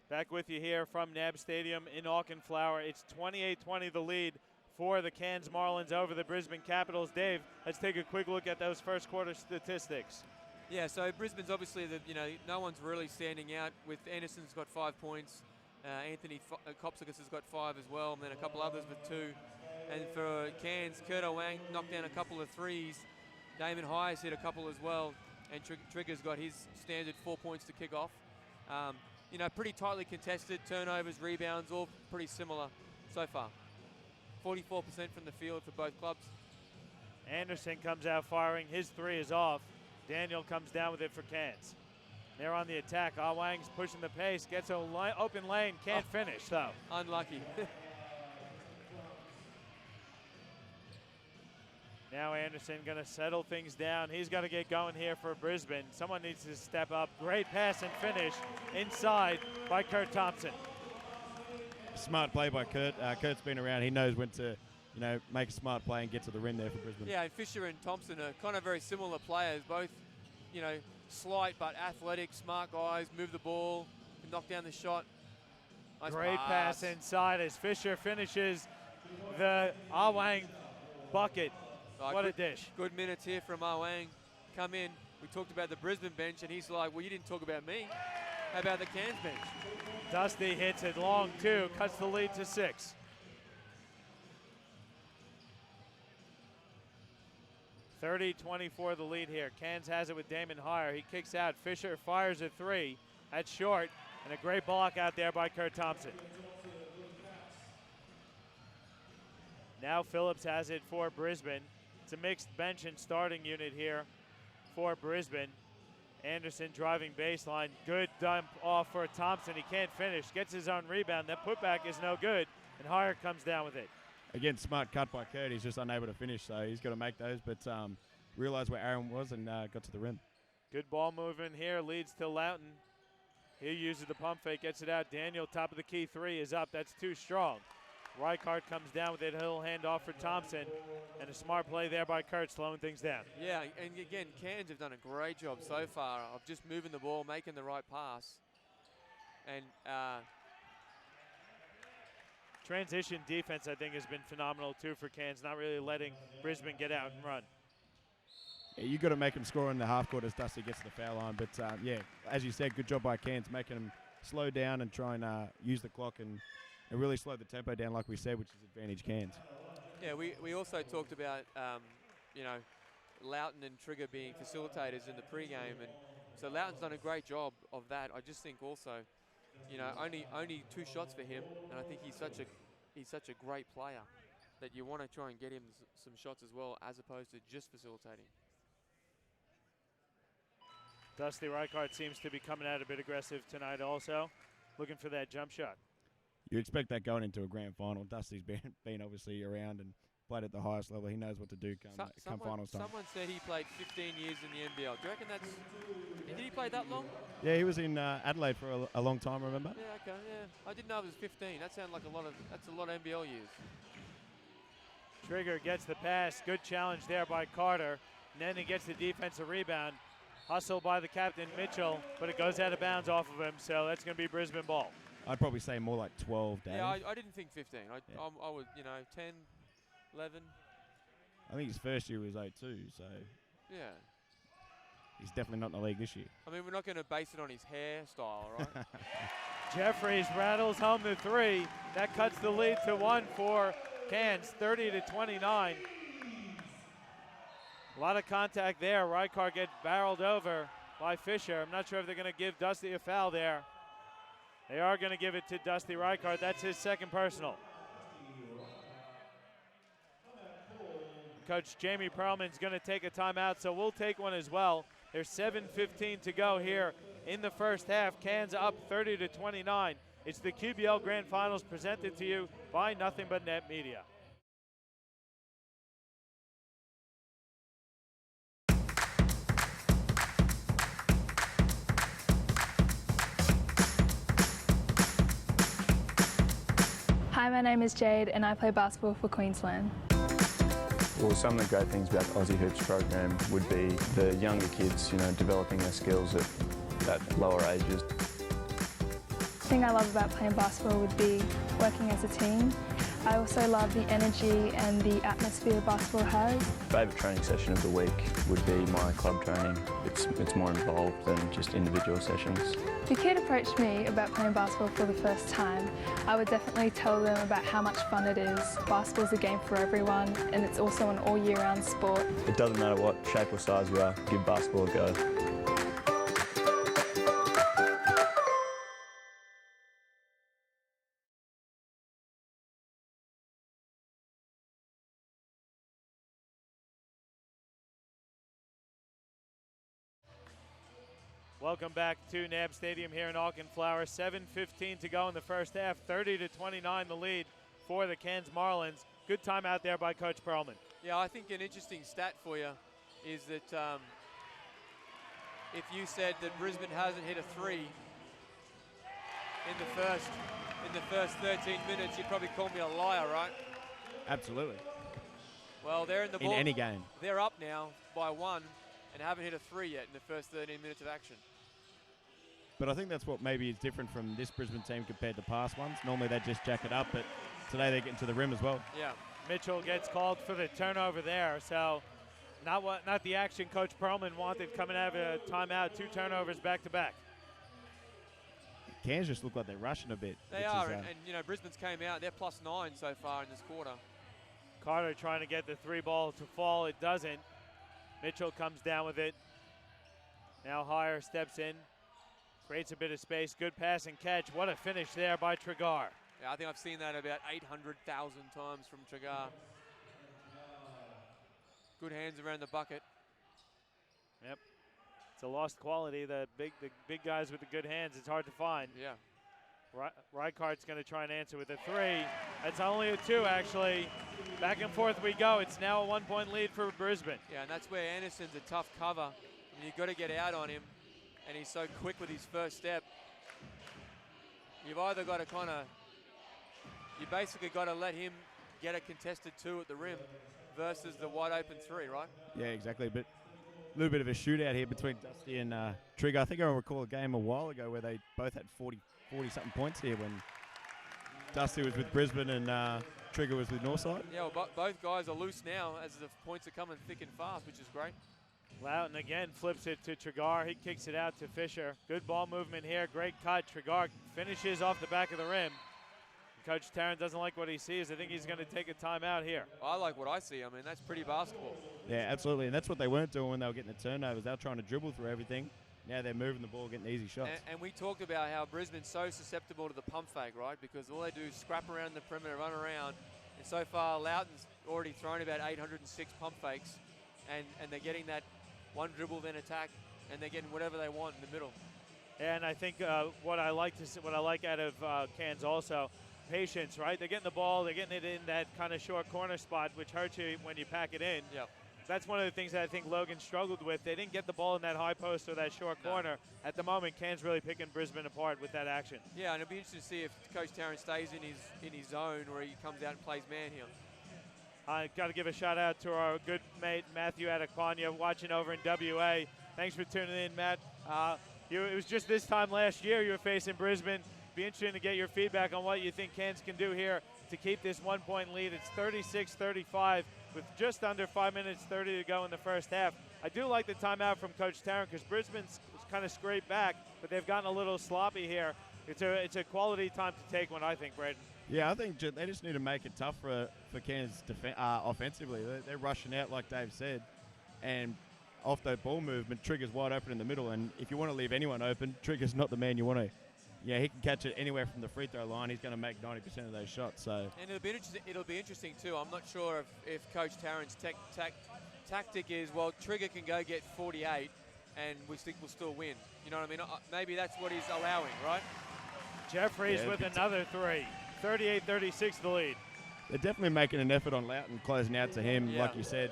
A: Back with you here from NAB Stadium in Auchenflower. It's 28-20 the lead for the Cairns Marlins over the Brisbane Capitals. Dave, let's take a quick look at those first quarter statistics.
B: Yeah, so Brisbane's obviously, no one's really standing out. With Anderson's got 5 points, Anthony Kopsikas has got 5 as well, and then a couple others with 2. And for Cairns, Kurt Owang knocked down a couple of threes. Damon Hyers hit a couple as well, and Trigger's got his standard 4 points to kick off. Pretty tightly contested, turnovers, rebounds, all pretty similar so far. 44% from the field for both clubs.
A: Anderson comes out firing. His 3 is off. Daniel comes down with it for Cairns. They're on the attack. Awang's pushing the pace, gets an open lane, can't finish though.
B: Unlucky.
A: Now Anderson going to settle things down. He's got to get going here for Brisbane. Someone needs to step up. Great pass and finish inside by Kurt Thompson.
C: Smart play by Kurt. Kurt's been around. He knows when to, make a smart play and get to the rim there for Brisbane.
B: Yeah, and Fisher and Thompson are kind of very similar players. Both, slight but athletic, smart guys. Move the ball, can knock down the shot. Nice
A: Great pass inside as Fisher finishes the Awang bucket. What a dish.
B: Good minutes here from Awang. Come in. We talked about the Brisbane bench, and he's like, well, you didn't talk about me. How about the Cairns bench?
A: Dusty hits it long, too. Cuts the lead to 6. (30-24) the lead here. Cairns has it with Damon Hyer. He kicks out. Fisher fires a 3. That's short. And a great block out there by Kurt Thompson. Now Phillips has it for Brisbane. It's a mixed bench and starting unit here for Brisbane. Anderson driving baseline. Good dump off for Thompson. He can't finish. Gets his own rebound. That putback is no good. And Hyer comes down with it.
C: Again, smart cut by Kurt. He's just unable to finish, so he's got to make those. But realized where Aaron was and got to the rim.
A: Good ball movement here. Leads to Loughton. He uses the pump fake. Gets it out. Daniel, top of the key 3 is up. That's too strong. Reichart comes down with it. He'll hand off for Thompson. And a smart play there by Kurt, slowing things down.
B: Yeah, and again, Cairns have done a great job so far of just moving the ball, making the right pass. And
A: transition defense, I think, has been phenomenal, too, for Cairns, not really letting Brisbane get out and run.
C: Yeah, you got to make him score in the half court as Dusty gets to the foul line. But, as you said, good job by Cairns, making him slow down and try and use the clock and really slow the tempo down, like we said, which is advantage Cairns.
B: Yeah, we also talked about, Loughton and Trigger being facilitators in the pregame. And so Loughton's done a great job of that. I just think also, only 2 shots for him. And I think he's such a great player that you want to try and get him some shots as well, as opposed to just facilitating.
A: Dusty Reichart seems to be coming out a bit aggressive tonight also, looking for that jump shot.
C: You expect that going into a grand final. Dusty's been obviously around and played at the highest level. He knows what to do come finals time.
B: Someone said he played 15 years in the NBL. Do you reckon did he play that long?
C: Yeah, he was in Adelaide for a long time, remember?
B: Yeah, okay, yeah. I didn't know it was 15. That sounded like that's a lot of NBL years.
A: Trigger gets the pass. Good challenge there by Carter. And then he gets the defensive rebound. Hustled by the captain, Mitchell, but it goes out of bounds off of him, so that's going to be Brisbane ball.
C: I'd probably say more like 12, Dave.
B: Yeah, I didn't think 15. I would, 10, 11.
C: I think his first year was 02, so
B: Yeah.
C: he's definitely not in the league this year.
B: I mean, we're not going to base it on his hairstyle, right?
A: Jeffries rattles home the three. That cuts the lead to 1 for Cairns, 30-29. A lot of contact there. Rykard gets barreled over by Fisher. I'm not sure if they're going to give Dusty a foul there. They are going to give it to Dusty Rykard. That's his second personal. Coach Jamie Perlman's going to take a timeout, so we'll take one as well. There's 7:15 to go here in the first half. Cairns up 30-29. It's the QBL Grand Finals presented to you by Nothing But Net Media.
E: Hi, my name is Jade and I play basketball for Queensland.
F: Well, some of the great things about the Aussie Hoops program would be the younger kids, developing their skills at lower ages.
E: The thing I love about playing basketball would be working as a team. I also love the energy and the atmosphere basketball has.
F: Favourite training session of the week would be my club training. It's more involved than just individual sessions.
E: If a kid approached me about playing basketball for the first time, I would definitely tell them about how much fun it is. Basketball is a game for everyone, and it's also an all year round sport.
F: It doesn't matter what shape or size you are, give basketball a go.
A: Welcome back to NAB Stadium here in Auckland Flower. 7:15 to go in the first half. 30-29 the lead for the Cairns Marlins. Good time out there by Coach Perlman.
B: Yeah, I think an interesting stat for you is that if you said that Brisbane hasn't hit a three in the first 13 minutes, you'd probably call me a liar, right?
C: Absolutely.
B: Well, they're in the ball.
C: In any game.
B: They're up now by 1 and haven't hit a three yet in the first 13 minutes of action.
C: But I think that's what maybe is different from this Brisbane team compared to past ones. Normally they just jack it up, but today they're getting to the rim as well.
B: Yeah.
A: Mitchell gets called for the turnover there, so not the action Coach Perlman wanted coming out of a timeout. 2 turnovers back to back.
C: Cairns just look like they're rushing a bit.
B: They are, and Brisbane's came out. They're +9 so far in this quarter.
A: Carter trying to get the 3 ball to fall. It doesn't. Mitchell comes down with it. Now Hire steps in, creates a bit of space. Good pass and catch. What a finish there by Tregar.
B: Yeah, I think I've seen that about 800,000 times from Tregar. Good hands around the bucket.
A: Yep. It's a lost quality. The big guys with the good hands, it's hard to find.
B: Yeah.
A: Rykard's going to try and answer with a 3. That's only a 2, actually. Back and forth we go. It's now a 1-point lead for Brisbane.
B: Yeah, and that's where Anderson's a tough cover. I mean, you've got to get out on him, and he's so quick with his first step. You've either got to you basically got to let him get a contested 2 at the rim versus the wide open 3, right?
C: Yeah, exactly. But a little bit of a shootout here between Dusty and Trigger. I think I recall a game a while ago where they both had 40-something points here when Dusty was with Brisbane and Trigger was with Northside.
B: Yeah, well, both guys are loose now as the points are coming thick and fast, which is great.
A: Loudon again flips it to Tregar. He kicks it out to Fisher. Good ball movement here. Great cut. Tregar finishes off the back of the rim. Coach Tarrant doesn't like what he sees. I think he's going to take a timeout here.
B: I like what I see. I mean, that's pretty basketball.
C: Yeah, absolutely. And that's what they weren't doing when they were getting the turnovers. They were trying to dribble through everything. Now they're moving the ball, getting easy shots.
B: And we talked about how Brisbane's so susceptible to the pump fake, right? Because all they do is scrap around the perimeter, run around. And so far, Loughton's already thrown about 806 pump fakes. And they're getting that one dribble, then attack, and they're getting whatever they want in the middle.
A: And I think what I like out of Cairns also, patience, right? They're getting the ball, they're getting it in that kind of short corner spot, which hurts you when you pack it in.
B: Yep.
A: That's one of the things that I think Logan struggled with. They didn't get the ball in that high post or that short corner. At the moment, Cairns really picking Brisbane apart with that action.
B: Yeah, and it'll be interesting to see if Coach Tarrant stays in his zone or he comes out and plays man here.
A: I got to give a shout out to our good mate Matthew Adekpanya watching over in WA. Thanks for tuning in, Matt. It was just this time last year you were facing Brisbane. Be interesting to get your feedback on what you think Cairns can do here to keep this 1-point lead. It's 36-35 with just under 5 minutes 30 to go in the first half. I do like the timeout from Coach Tarrant because Brisbane's kind of scraped back, but they've gotten a little sloppy here. It's a quality time to take one, I think, Braden.
C: Yeah, I think they just need to make it tough for Cairns offensively. They're rushing out, like Dave said, and off that ball movement, Trigger's wide open in the middle, and if you want to leave anyone open, Trigger's not the man you want to. Yeah, he can catch it anywhere from the free throw line. He's going to make 90% of those shots. So.
B: And it'll be interesting too. I'm not sure if Coach Tarrant's tactic is, well, Trigger can go get 48 and we'll still win. You know what I mean? Maybe that's what he's allowing, right?
A: Jeffries with another three. 38-36 the lead.
C: They're definitely making an effort on Loughton, closing out to him, like you said,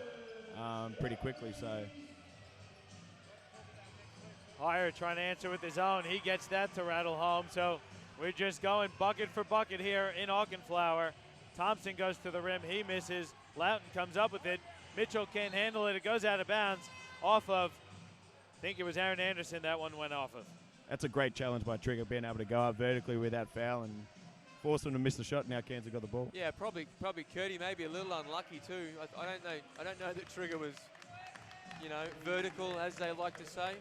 C: pretty quickly. So.
A: Hire trying to answer with his own. He gets that to rattle home. So we're just going bucket for bucket here in Auchenflower. Thompson goes to the rim. He misses. Loughton comes up with it. Mitchell can't handle it. It goes out of bounds off of, I think it was Aaron Anderson that one went off of.
C: That's a great challenge by Trigger, being able to go up vertically with that foul and force them to miss the shot. Now Cairns have got the ball.
B: Yeah, probably Curdy maybe a little unlucky too. I don't know that Trigger was, vertical, as they like to say.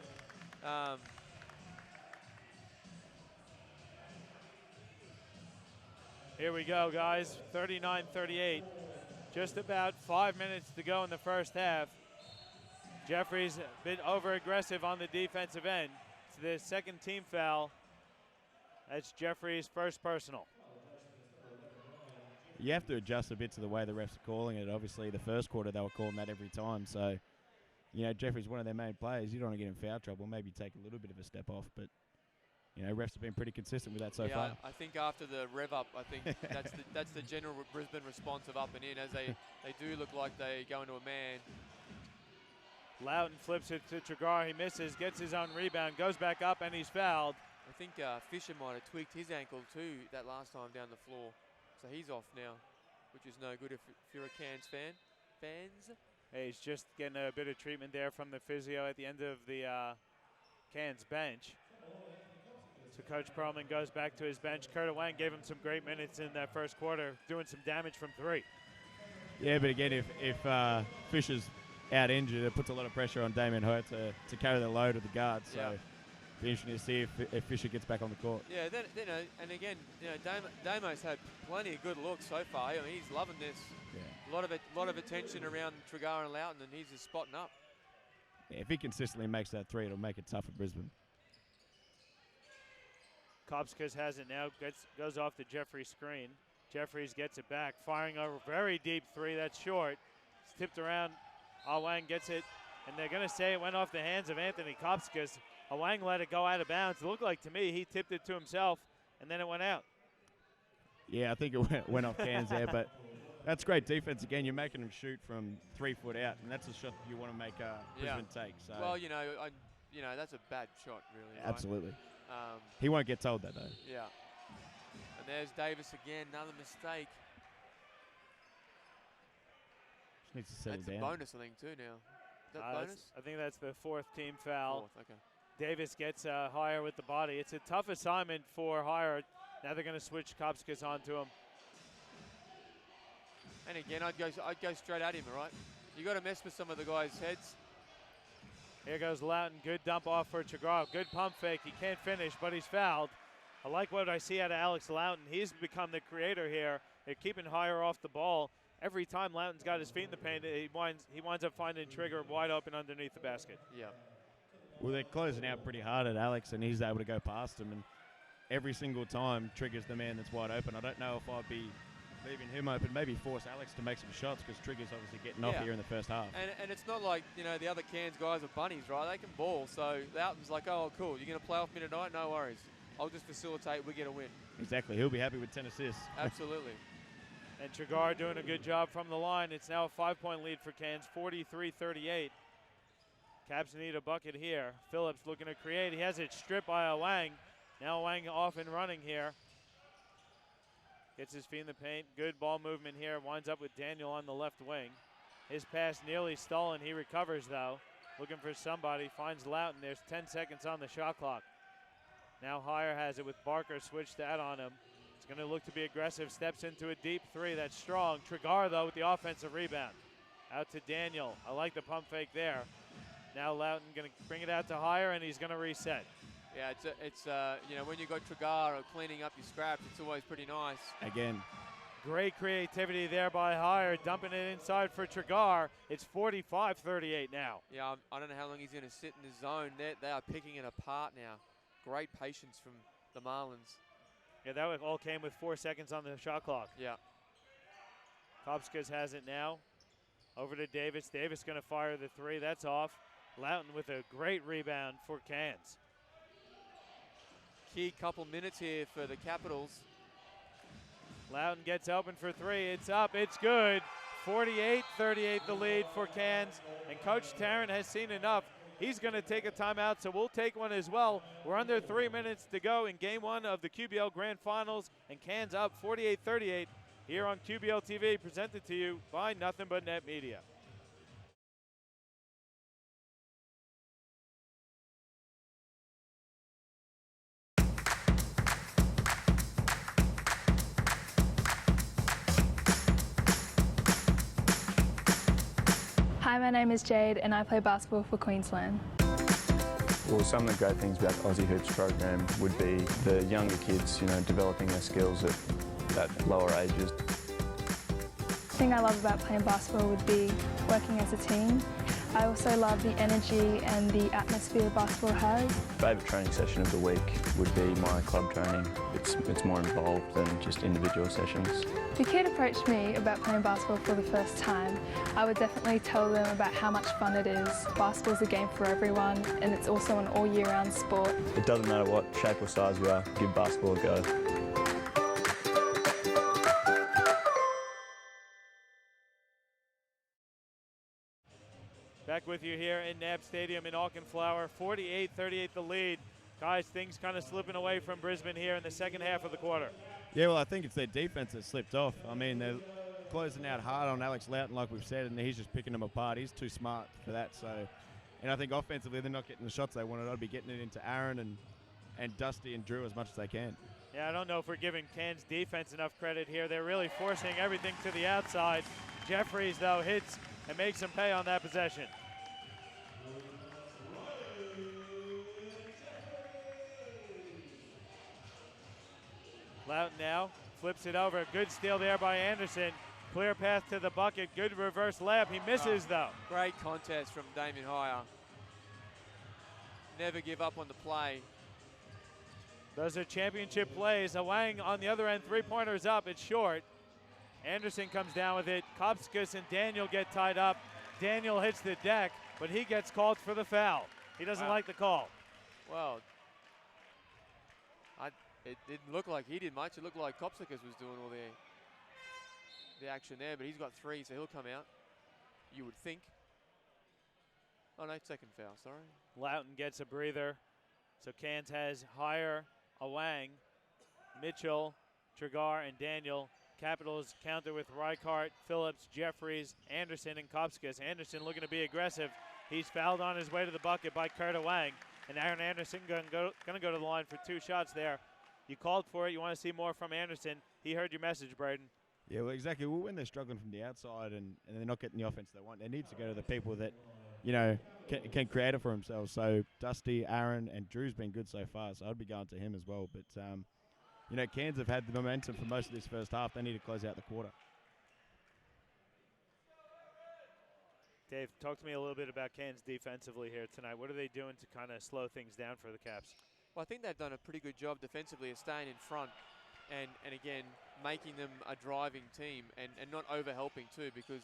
A: Here we go, guys. 39-38. Just about 5 minutes to go in the first half. Jeffries a bit over-aggressive on the defensive end. It's the second team foul. That's Jeffries' first personal.
C: You have to adjust a bit to the way the refs are calling it. Obviously, the first quarter they were calling that every time. So, Jeffries one of their main players. You don't want to get in foul trouble. Maybe take a little bit of a step off, but refs have been pretty consistent with that so far.
B: I think after the rev up, I think that's the general Brisbane response of up and in, as they do look like they go into a man.
A: Loughton flips it to Trigar. He misses, gets his own rebound, goes back up, and he's fouled.
B: I think Fisher might have tweaked his ankle too that last time down the floor. So he's off now, which is no good if you're a Cairns fan. Hey,
A: he's just getting a bit of treatment there from the physio at the end of the Cairns bench. So Coach Perlman goes back to his bench. Kurt Wang gave him some great minutes in that first quarter, doing some damage from three.
C: Yeah, but again, if Fisher's out injured, it puts a lot of pressure on Damien Hurt to carry the load of the guards. So be interesting to see if Fisher gets back on the court.
B: Yeah, then and again, Damo's had plenty of good looks so far. I mean, he's loving this. Yeah. A lot of attention around Trigar and Loughton, and he's just spotting up.
C: Yeah, if he consistently makes that three, it'll make it tough for Brisbane.
A: Kopskas has it now, goes off the Jeffries screen. Jeffries gets it back, firing a very deep three. That's short. It's tipped around. Wang gets it, and they're going to say it went off the hands of Anthony Kopskas. Wang let it go out of bounds. It looked like to me he tipped it to himself, and then it went out.
C: Yeah, I think it went off Cairns there, but that's great defense. Again, you're making them shoot from 3 foot out, and that's a shot you want to make Brisbane take. So.
B: Well, that's a bad shot, really. Right?
C: Absolutely. He won't get told that, though.
B: Yeah. And there's Davis again, another mistake.
C: Just needs to settle down.
B: That's a bonus, I think, too, now. Is that bonus?
A: I think that's the fourth team foul.
B: Fourth, okay.
A: Davis gets Hire with the body. It's a tough assignment for Hire. Now they're going to switch Kopskas onto him.
B: And again, I'd go straight at him, all right? You got to mess with some of the guys' heads.
A: Here goes Loughton. Good dump off for Chigrov. Good pump fake. He can't finish, but he's fouled. I like what I see out of Alex Loughton. He's become the creator here. They're keeping Hire off the ball. Every time Loughton's got his feet in the paint, he winds up finding Trigger wide open underneath the basket.
B: Yeah.
C: Well, they're closing out pretty hard at Alex, and he's able to go past him. And every single time, Trigger's the man that's wide open. I don't know if I'd be leaving him open, maybe force Alex to make some shots because Trigger's obviously getting off here in the first half.
B: And it's not like, the other Cairns guys are bunnies, right? They can ball. So Loughton's like, oh, cool, you're going to play off me tonight? No worries. I'll just facilitate. We get a win.
C: Exactly. He'll be happy with 10 assists.
B: Absolutely.
A: And Trigar doing a good job from the line. It's now a 5-point lead for Cairns, 43-38. Caps need a bucket here. Phillips looking to create. He has it stripped by Wang. Now Wang off and running here. Gets his feet in the paint. Good ball movement here. Winds up with Daniel on the left wing. His pass nearly stolen. He recovers, though. Looking for somebody. Finds Loughton. There's 10 seconds on the shot clock. Now Hire has it with Barker switched out on him. He's going to look to be aggressive. Steps into a deep three. That's strong. Tregar, though, with the offensive rebound. Out to Daniel. I like the pump fake there. Now Loughton going to bring it out to Hire, and he's going to reset.
B: Yeah, it's you know, when you got Tregar cleaning up your scraps, it's always pretty nice.
C: Again,
A: great creativity there by Hire, dumping it inside for Tregar. It's 45-38 now.
B: Yeah, I don't know how long he's going to sit in the zone. They are picking it apart now. Great patience from the Marlins.
A: Yeah, that all came with 4 seconds on the shot clock.
B: Yeah.
A: Kopskas has it now. Over to Davis. Davis going to fire the three. That's off. Loughton with a great rebound for Cairns.
B: Key couple minutes here for the Capitals.
A: Loughton gets open for three. It's up. It's good. 48-38 the lead for Cairns. And Coach Tarrant has seen enough. He's going to take a timeout, so we'll take one as well. We're under 3 minutes to go in Game 1 of the QBL Grand Finals. And Cairns up 48-38 here on QBL TV, presented to you by Nothing But Net Media.
E: Hi, my name is Jade and I play basketball for Queensland.
F: Well, some of the great things about the Aussie Hoops program would be the younger kids, you know, developing their skills at lower ages.
E: The thing I love about playing basketball would be working as a team. I also love the energy and the atmosphere basketball has.
F: Favourite training session of the week would be my club training. It's more involved than just individual sessions.
E: If a kid approached me about playing basketball for the first time, I would definitely tell them about how much fun it is. Basketball's a game for everyone, and it's also an all year round sport.
F: It doesn't matter what shape or size you are, give basketball a go.
A: Back with you here in NAB Stadium in Auchenflower. 48-38 the lead. Guys, things kind of slipping away from Brisbane here in the second half of the quarter.
C: yeah, well, I think it's their defense that slipped off. I mean, they're closing out hard on Alex Loughton, like we've said, and he's just picking them apart. He's too smart for that. So, and I think offensively, they're not getting the shots they wanted. I'd be getting it into Aaron and Dusty and Drew as much as they can.
A: Yeah, I don't know if we're giving Cairns defense enough credit here. They're really forcing everything to the outside. Jeffries, though, hits and makes him pay on that possession. Loughton now flips it over. Good steal there by Anderson. Clear path to the bucket. Good reverse layup. He misses, though.
B: Great contest from Damien Hire. Never give up on the play.
A: Those are championship plays. Awang on the other end, three-pointers up. It's short. Anderson comes down with it. Kopskas and Daniel get tied up. Daniel hits the deck, but he gets called for the foul. He doesn't like the call.
B: Well, it didn't look like he did much. It looked like Kopskas was doing all the action there, but he's got three, so he'll come out, you would think. Oh, no, second foul, sorry.
A: Loughton gets a breather. So Cairns has Hire, Awang, Mitchell, Tregar, and Daniel. Capitals counter with Reichart, Phillips, Jeffries, Anderson, and Kopskas. Anderson looking to be aggressive. He's fouled on his way to the bucket by Kurt Awang. And Aaron Anderson going to go to the line for two shots there. You called for it. You want to see more from Anderson. He heard your message, Braden.
C: Yeah, well, exactly. Well, when they're struggling from the outside and they're not getting the offense they want, they need to go to the people that, you know, can create it for themselves. So Dusty, Aaron, and Drew's been good so far, so I'd be going to him as well. But, you know, Cairns have had the momentum for most of this first half. They need to close out the quarter.
A: Dave, talk to me a little bit about Cairns defensively here tonight. What are they doing to kind of slow things down for the Caps?
B: Well, I think they've done a pretty good job defensively of staying in front and again, making them a driving team and not over-helping too, because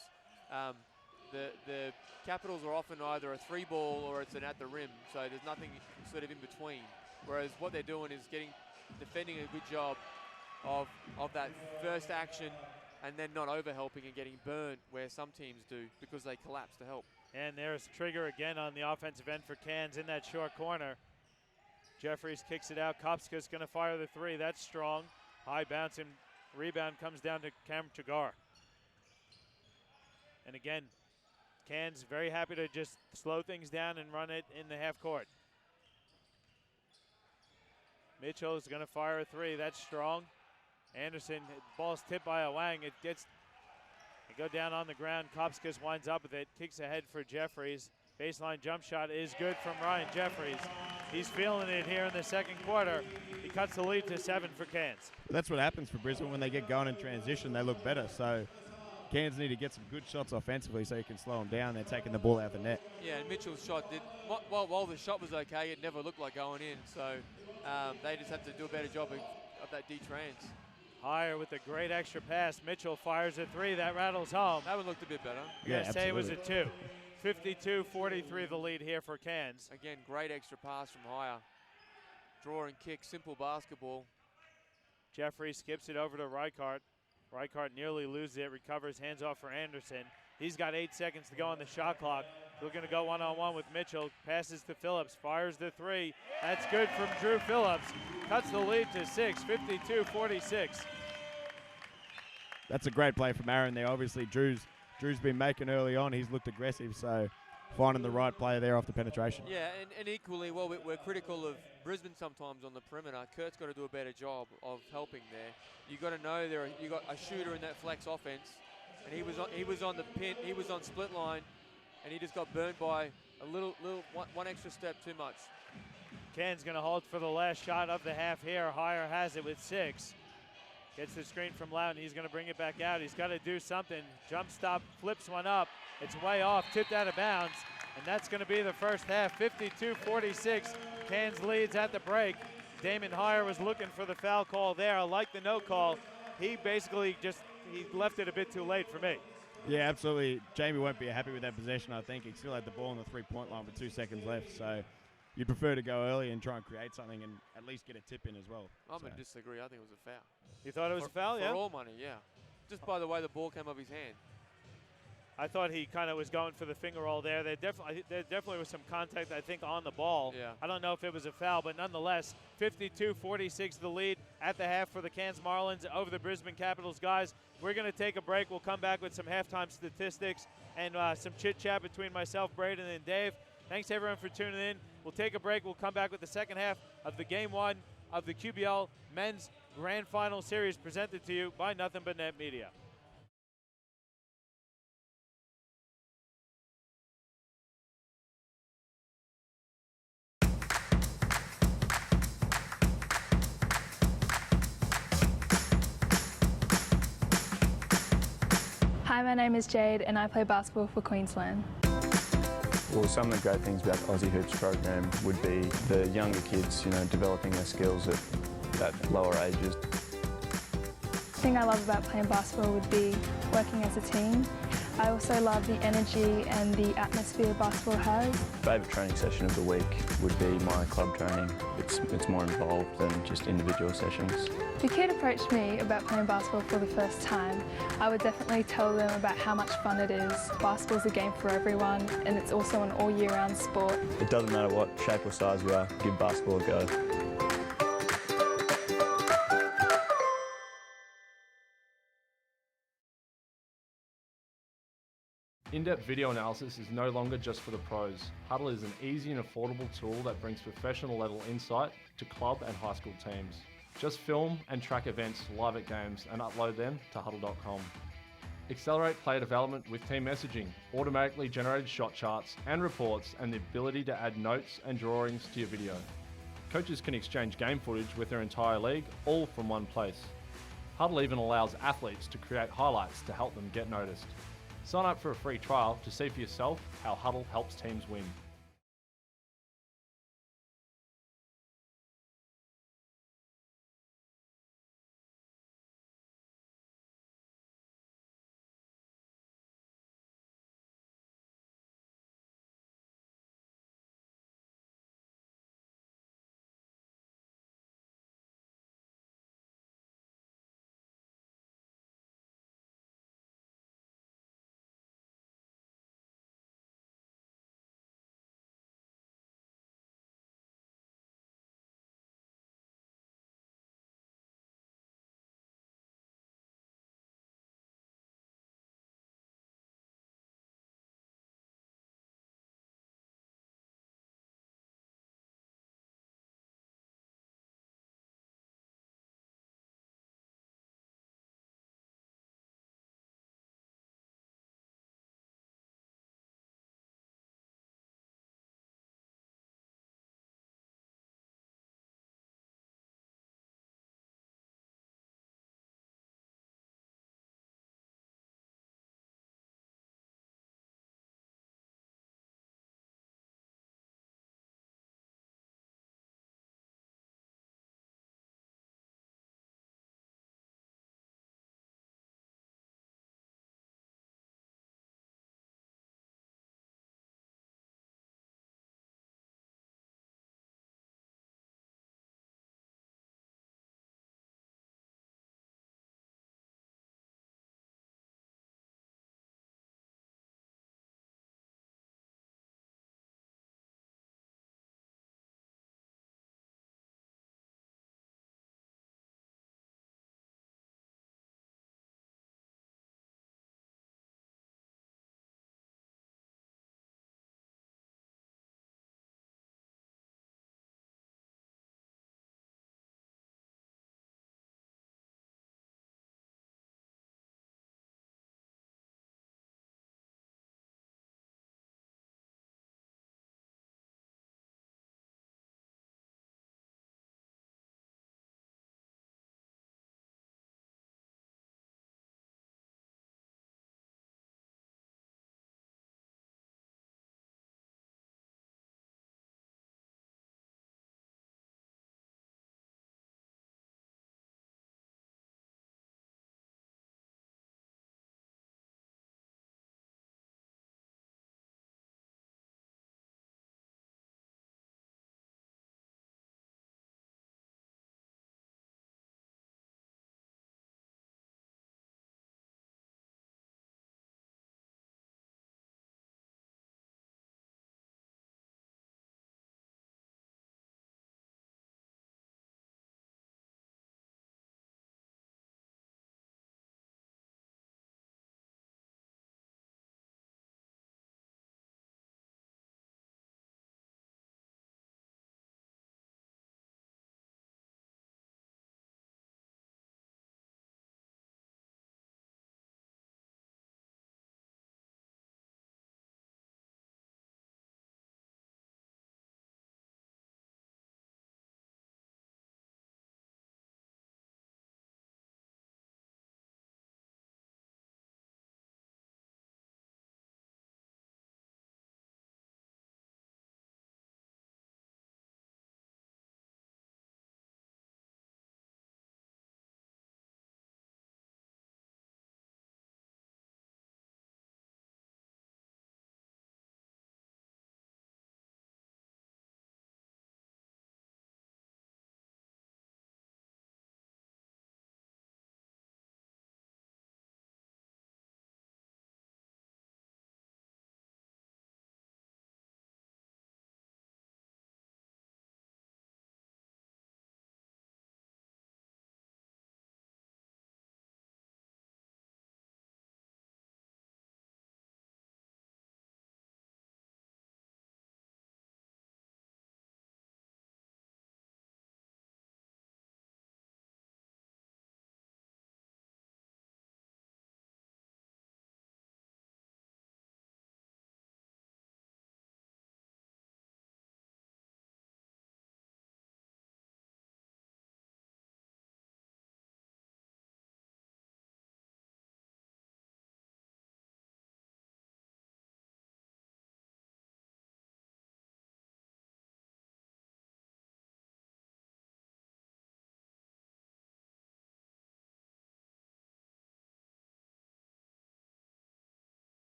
B: the Capitals are often either a three ball or it's an at the rim, so there's nothing sort of in between. Whereas what they're doing is defending a good job of that first action and then not over-helping and getting burnt where some teams do because they collapse to help.
A: And there's Trigger again on the offensive end for Cairns in that short corner. Jeffries kicks it out. Kopskas going to fire the three. That's strong. High bouncing Rebound comes down to Cam Chagar. And again, Cairns very happy to just slow things down and run it in the half court. Mitchell is going to fire a three. That's strong. Anderson, ball's tipped by Awang. It go down on the ground. Kopskas winds up with it. Kicks ahead for Jeffries. Baseline jump shot is good from Ryan Jeffries. He's feeling it here in the second quarter. He cuts the lead to 7 for Cairns.
C: That's what happens for Brisbane when they get going in transition. They look better. So Cairns need to get some good shots offensively so you can slow them down. They're taking the ball out of the net.
B: Yeah, and Mitchell's shot did, while the shot was okay, it never looked like going in. So they just have to do a better job of that D-trans.
A: Higher with a great extra pass. Mitchell fires a three. That rattles home.
B: That one looked a bit better.
A: Yeah, say it was a 2. 52-43 the lead here for Cairns.
B: Again, great extra pass from Higher. Draw and kick, simple basketball.
A: Jeffrey skips it over to Reichart. Reichart nearly loses it, recovers, hands off for Anderson. He's got 8 seconds to go on the shot clock. We're going to go one-on-one with Mitchell. Passes to Phillips, fires the three. That's good from Drew Phillips. Cuts the lead to 6, 52-46.
C: That's a great play from Aaron there. Obviously, Drew's been making early on. He's looked aggressive, so finding the right player there off the penetration.
B: Yeah, and equally, well, we're critical of Brisbane sometimes on the perimeter. Kurt's got to do a better job of helping there. You've got to know you got a shooter in that flex offense, and he was on the pin, he was on split line, and he just got burned by one extra step too much.
A: Ken's going to hold for the last shot of the half here. Higher has it with 6. Gets the screen from Loudon. He's going to bring it back out. He's got to do something. Jump stop, flips one up. It's way off, tipped out of bounds. And that's going to be the first half, 52-46. Cairns leads at the break. Damon Higher was looking for the foul call there. I like the no call. He basically he left it a bit too late for me.
C: Yeah, absolutely. Jamie won't be happy with that possession, I think. He still had the ball on the three-point line with 2 seconds left. So you'd prefer to go early and try and create something and at least get a tip in as well.
B: I'm going to disagree. I think it was a foul.
A: You thought it was a foul, yeah?
B: For all money, yeah. Just by the way the ball came off his hand.
A: I thought he kind of was going for the finger roll there. There definitely was some contact, I think, on the ball.
B: Yeah.
A: I don't know if it was a foul, but nonetheless, 52-46 the lead at the half for the Cairns Marlins over the Brisbane Capitals. Guys, we're going to take a break. We'll come back with some halftime statistics and some chit-chat between myself, Braden, and Dave. Thanks, everyone, for tuning in. We'll take a break. We'll come back with the second half of the Game 1 of the QBL Men's Grand Final Series presented to you by Nothing But Net Media.
E: Hi, my name is Jade and I play basketball for Queensland.
F: Well, some of the great things about the Aussie Hoops program would be the younger kids, developing their skills at lower ages.
E: The thing I love about playing basketball would be working as a team. I also love the energy and the atmosphere basketball has.
F: Favourite training session of the week would be my club training. It's more involved than just individual sessions.
E: If a kid approached me about playing basketball for the first time, I would definitely tell them about how much fun it is. Basketball's a game for everyone and it's also an all year round sport.
F: It doesn't matter what shape or size you are, give basketball a go.
D: In-depth video analysis is no longer just for the pros. Huddle is an easy and affordable tool that brings professional level insight to club and high school teams. Just film and track events live at games and upload them to huddle.com. Accelerate player development with team messaging, automatically generated shot charts and reports, and the ability to add notes and drawings to your video. Coaches can exchange game footage with their entire league, all from one place. Huddle even allows athletes to create highlights to help them get noticed. Sign up for a free trial to see for yourself how Huddle helps teams win.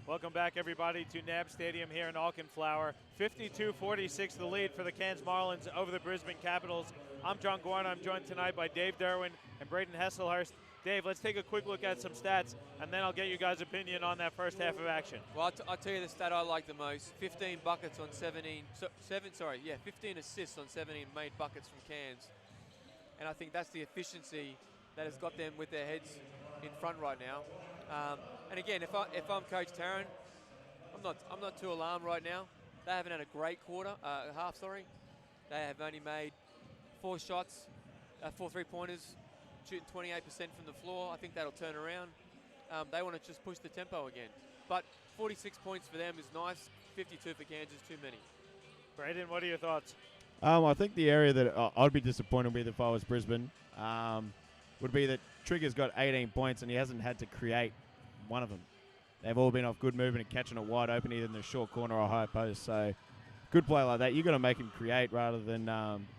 A: Welcome back, everybody, to NAB Stadium here in Auchenflower. 52-46 the lead for the Cairns Marlins over the Brisbane Capitals. I'm John Guarna. I'm joined tonight by Dave Derwin and Braden Hesselhurst. Dave, let's take a quick look at some stats, and then I'll get you guys' opinion on that first half of action.
B: Well, I'll tell you the stat I like the most. 15 buckets on 17, 15 assists on 17 made buckets from Cairns. And I think that's the efficiency that has got them with their heads in front right now. And again, if I'm Coach Tarrant, I'm not too alarmed right now. They haven't had a great half. They have only made 4 shots, 4 3-pointers, shooting 28% from the floor. I think that'll turn around. They want to just push the tempo again. But 46 points for them is nice. 52 for Cairns is too many.
A: Braden, what are your thoughts?
C: I think the area that I'd be disappointed with if I was Brisbane would be that Trigger's got 18 points and he hasn't had to create one of them. They've all been off good movement and catching it wide open, either in the short corner or high post. So good play like that, you've got to make him create rather than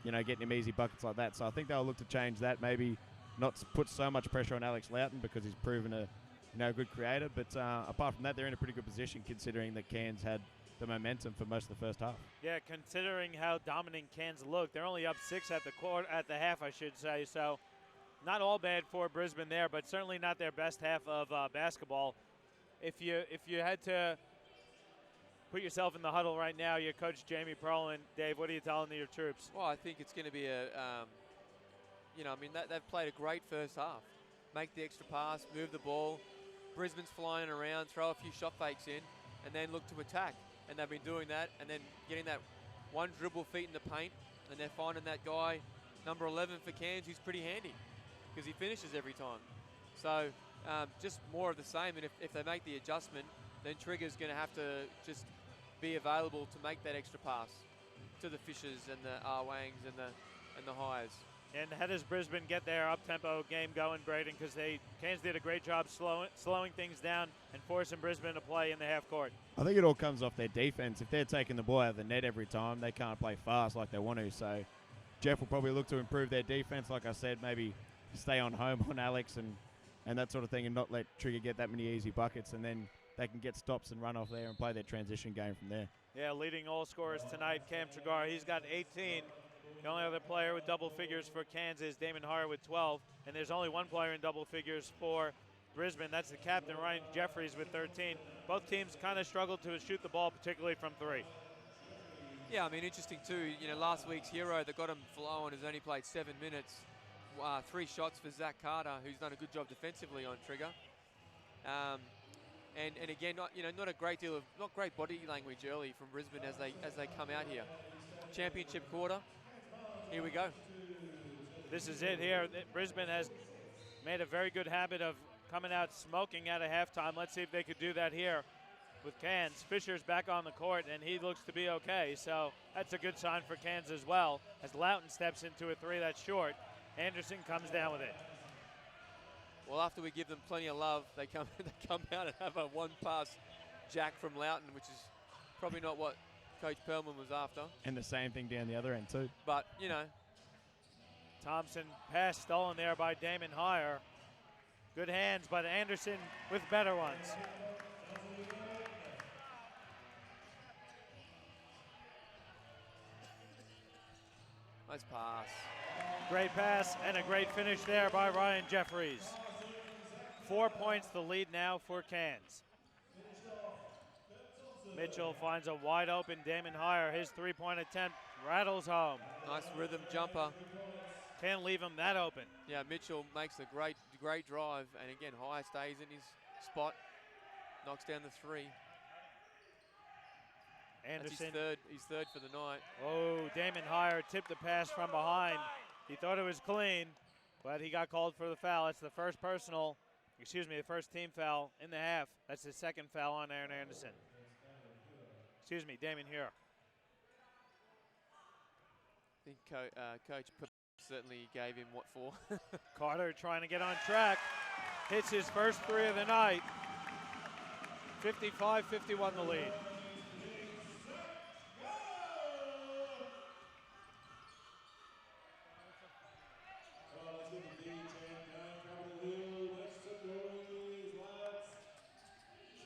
C: getting him easy buckets like that. So I think they'll look to change that, maybe not put so much pressure on Alex Loughton because he's proven a good creator. But apart from that, they're in a pretty good position considering that Cairns had the momentum for most of the first half.
A: Yeah, considering how dominant Cairns looked, they're only up 6 at the half, I should say. So not all bad for Brisbane there, but certainly not their best half of basketball. If you had to put yourself in the huddle right now, your coach Jamie Perlin, Dave, what are you telling your troops?
B: Well, I think it's going to be they've played a great first half. Make the extra pass, move the ball. Brisbane's flying around, throw a few shot fakes in, and then look to attack. And they've been doing that, and then getting that one dribble feet in the paint, and they're finding that guy, number 11 for Cairns, who's pretty handy because he finishes every time. So just more of the same, and if they make the adjustment, then Trigger's going to have to just be available to make that extra pass to the Fishers and the Arwangs and the Highs.
A: And how does Brisbane get their up-tempo game going, Braden? Because Cairns did a great job slowing things down and forcing Brisbane to play in the half court.
C: I think it all comes off their defense. If they're taking the ball out of the net every time, they can't play fast like they want to. So Jeff will probably look to improve their defense. Like I said, maybe stay on home on Alex and that sort of thing, and not let Trigger get that many easy buckets, and then they can get stops and run off there and play their transition game from there.
A: Yeah, leading all scorers tonight, Cam Tregar. He's got 18. The only other player with double figures for Cairns is Damon Hart with 12, and there's only one player in double figures for Brisbane. That's the captain, Ryan Jeffries, with 13. Both teams kind of struggled to shoot the ball, particularly from 3.
B: Yeah, I mean, interesting too. Last week's hero that got him flowing has only played 7 minutes. 3 shots for Zach Carter, who's done a good job defensively on Trigger. And again, not great body language early from Brisbane as they come out here. Championship quarter. Here we go.
A: This is it here. Brisbane has made a very good habit of coming out smoking at a halftime. Let's see if they could do that here with Cairns. Fisher's back on the court, and he looks to be okay. So that's a good sign for Cairns as well. As Loughton steps into a 3 that's short, Anderson comes down with it.
B: Well, after we give them plenty of love, they come out and have a one-pass jack from Loughton, which is probably not what Coach Perlman was after.
C: And the same thing down the other end too.
B: But,
A: Thompson pass stolen there by Damon Hire. Good hands, but Anderson with better ones.
B: Nice pass.
A: Great pass and a great finish there by Ryan Jeffries. 4 points the lead now for Cairns. Mitchell finds a wide open Damon Hire. His 3-point attempt rattles home.
B: Nice rhythm jumper.
A: Can't leave him that open.
B: Yeah, Mitchell makes a great drive, and again, Hire stays in his spot, knocks down the 3.
A: Anderson.
B: That's he's third for the night.
A: Oh, Damon Hire tipped the pass from behind. He thought it was clean, but he got called for the foul. That's the first team foul in the half. That's the second foul on Aaron Anderson. Damon here.
B: I think Coach certainly gave him what for.
A: Carter trying to get on track. Hits his first 3 of the night. 55-51 the lead.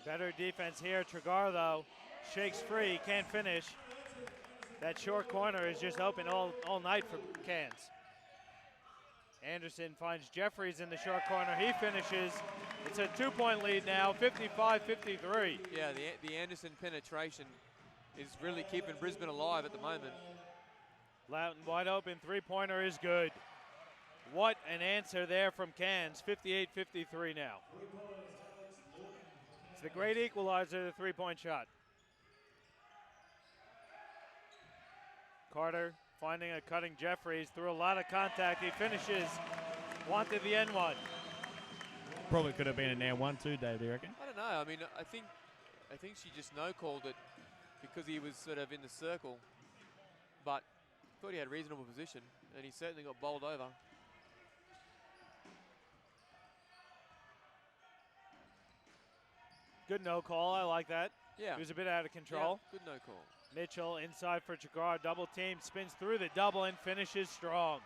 A: Better defense here. Tregar, though, shakes free, can't finish. That short corner is just open all night for Cairns. Anderson finds Jeffries in the short corner. He finishes. It's a 2-point lead now, 55-53.
B: Yeah, the Anderson penetration is really keeping Brisbane alive at the moment.
A: Loughton wide open, three-pointer is good. What an answer there from Cairns, 58-53 now. It's the great equalizer, the three-point shot. Carter finding a cutting Jeffries through a lot of contact. He finishes. Wanted the N1.
C: Probably could have been an N1 too, Dave, do you reckon?
B: I don't know. I mean, I think she just no-called it because he was sort of in the circle. But thought he had reasonable position, and he certainly got bowled over.
A: Good no call. I like that.
B: Yeah.
A: He was a bit out of control.
B: Yeah, good no call.
A: Mitchell inside for Chagar. Double team. Spins through the double and finishes strong.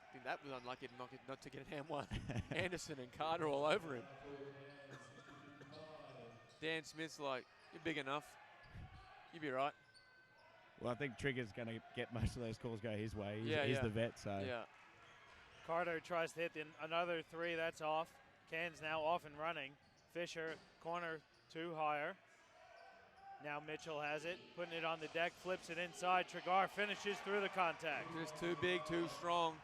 B: I think that was unlucky not to get an M1. Anderson and Carter all over him. Dan Smith's like, you're big enough. You'll be right.
C: Well, I think Trigger's going to get most of those calls go his way. He's the vet, so.
A: Yeah. Carter tries to hit another three. That's off. Cairns now off and running. Fisher, corner two higher. Now Mitchell has it, putting it on the deck, flips it inside. Tregar finishes through the contact.
B: Just too big, too strong.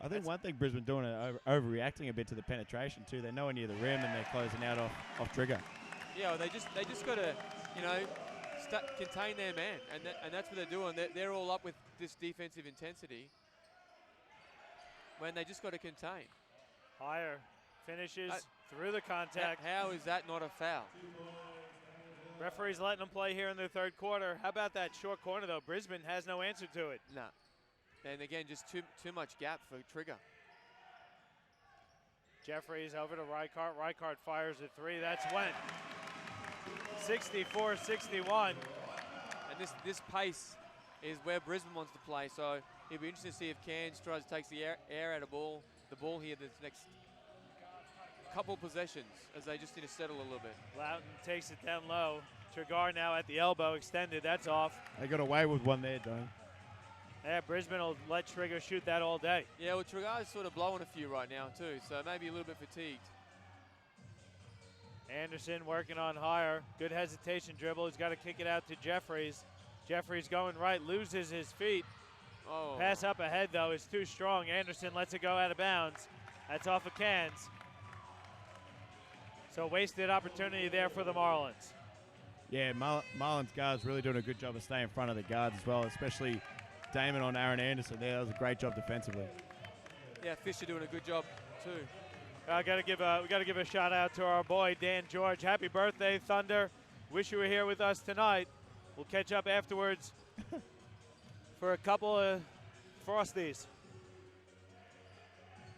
C: I think one thing Brisbane doing is overreacting a bit to the penetration too. They're nowhere near the rim and they're closing out off Trigger.
B: Yeah, well, they just got to, contain their man, and that's what they're doing. They're all up with this defensive intensity when they just got to contain.
A: Higher finishes through the contact.
B: How is that not a foul?
A: Referee's letting them play here in the third quarter. How about that short corner, though? Brisbane has no answer to it.
B: No. And again, just too much gap for Trigger.
A: Jeffries over to Reichart. Reichart fires a three. That's when. 64-61.
B: And this pace is where Brisbane wants to play. So it'll be interesting to see if Cairns takes the air out of the ball here this next couple possessions as they just need to settle a little bit.
A: Loughton takes it down low. Tregar now at the elbow, extended. That's off.
C: They got away with one there, Don.
A: Yeah, Brisbane will let Trigger shoot that all day.
B: Yeah, well, Tregar's sort of blowing a few right now too, so maybe a little bit fatigued.
A: Anderson working on higher. Good hesitation dribble. He's got to kick it out to Jeffries. Jeffries going right, loses his feet.
B: Oh.
A: Pass up ahead, though, is too strong. Anderson lets it go out of bounds. That's off of Cairns. So wasted opportunity there for the Marlins.
C: Yeah, Marlins guards really doing a good job of staying in front of the guards as well, especially Damon on Aaron Anderson there. That was a great job defensively.
B: Yeah, Fisher doing a good job too.
A: We got to give a shout out to our boy Dan George. Happy birthday, Thunder! Wish you were here with us tonight. We'll catch up afterwards for a couple of Frosties.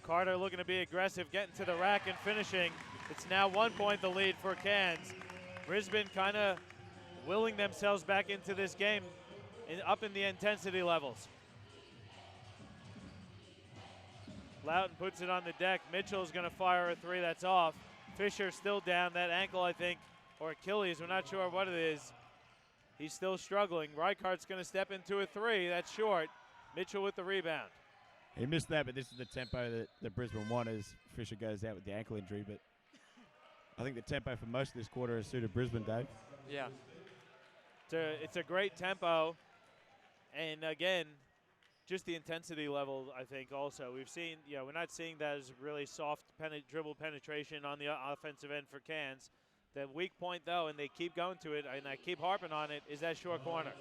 A: Carter looking to be aggressive, getting to the rack and finishing. It's now 1 point the lead for Cairns. Brisbane kind of willing themselves back into this game, up in the intensity levels. Loughton puts it on the deck. Mitchell's going to fire a three. That's off. Fisher still down. That ankle, I think, or Achilles. We're not sure what it is. He's still struggling. Reichardt's going to step into a three. That's short. Mitchell with the rebound.
C: He missed that, but this is the tempo that Brisbane want as Fisher goes out with the ankle injury. But I think the tempo for most of this quarter has suited Brisbane, Dave.
B: Yeah.
A: It's a great tempo. And again, just the intensity level, I think, also. We've seen, we're not seeing that as really soft dribble penetration on the offensive end for Cairns. The weak point, though, and they keep going to it, and I keep harping on it, is that short corner.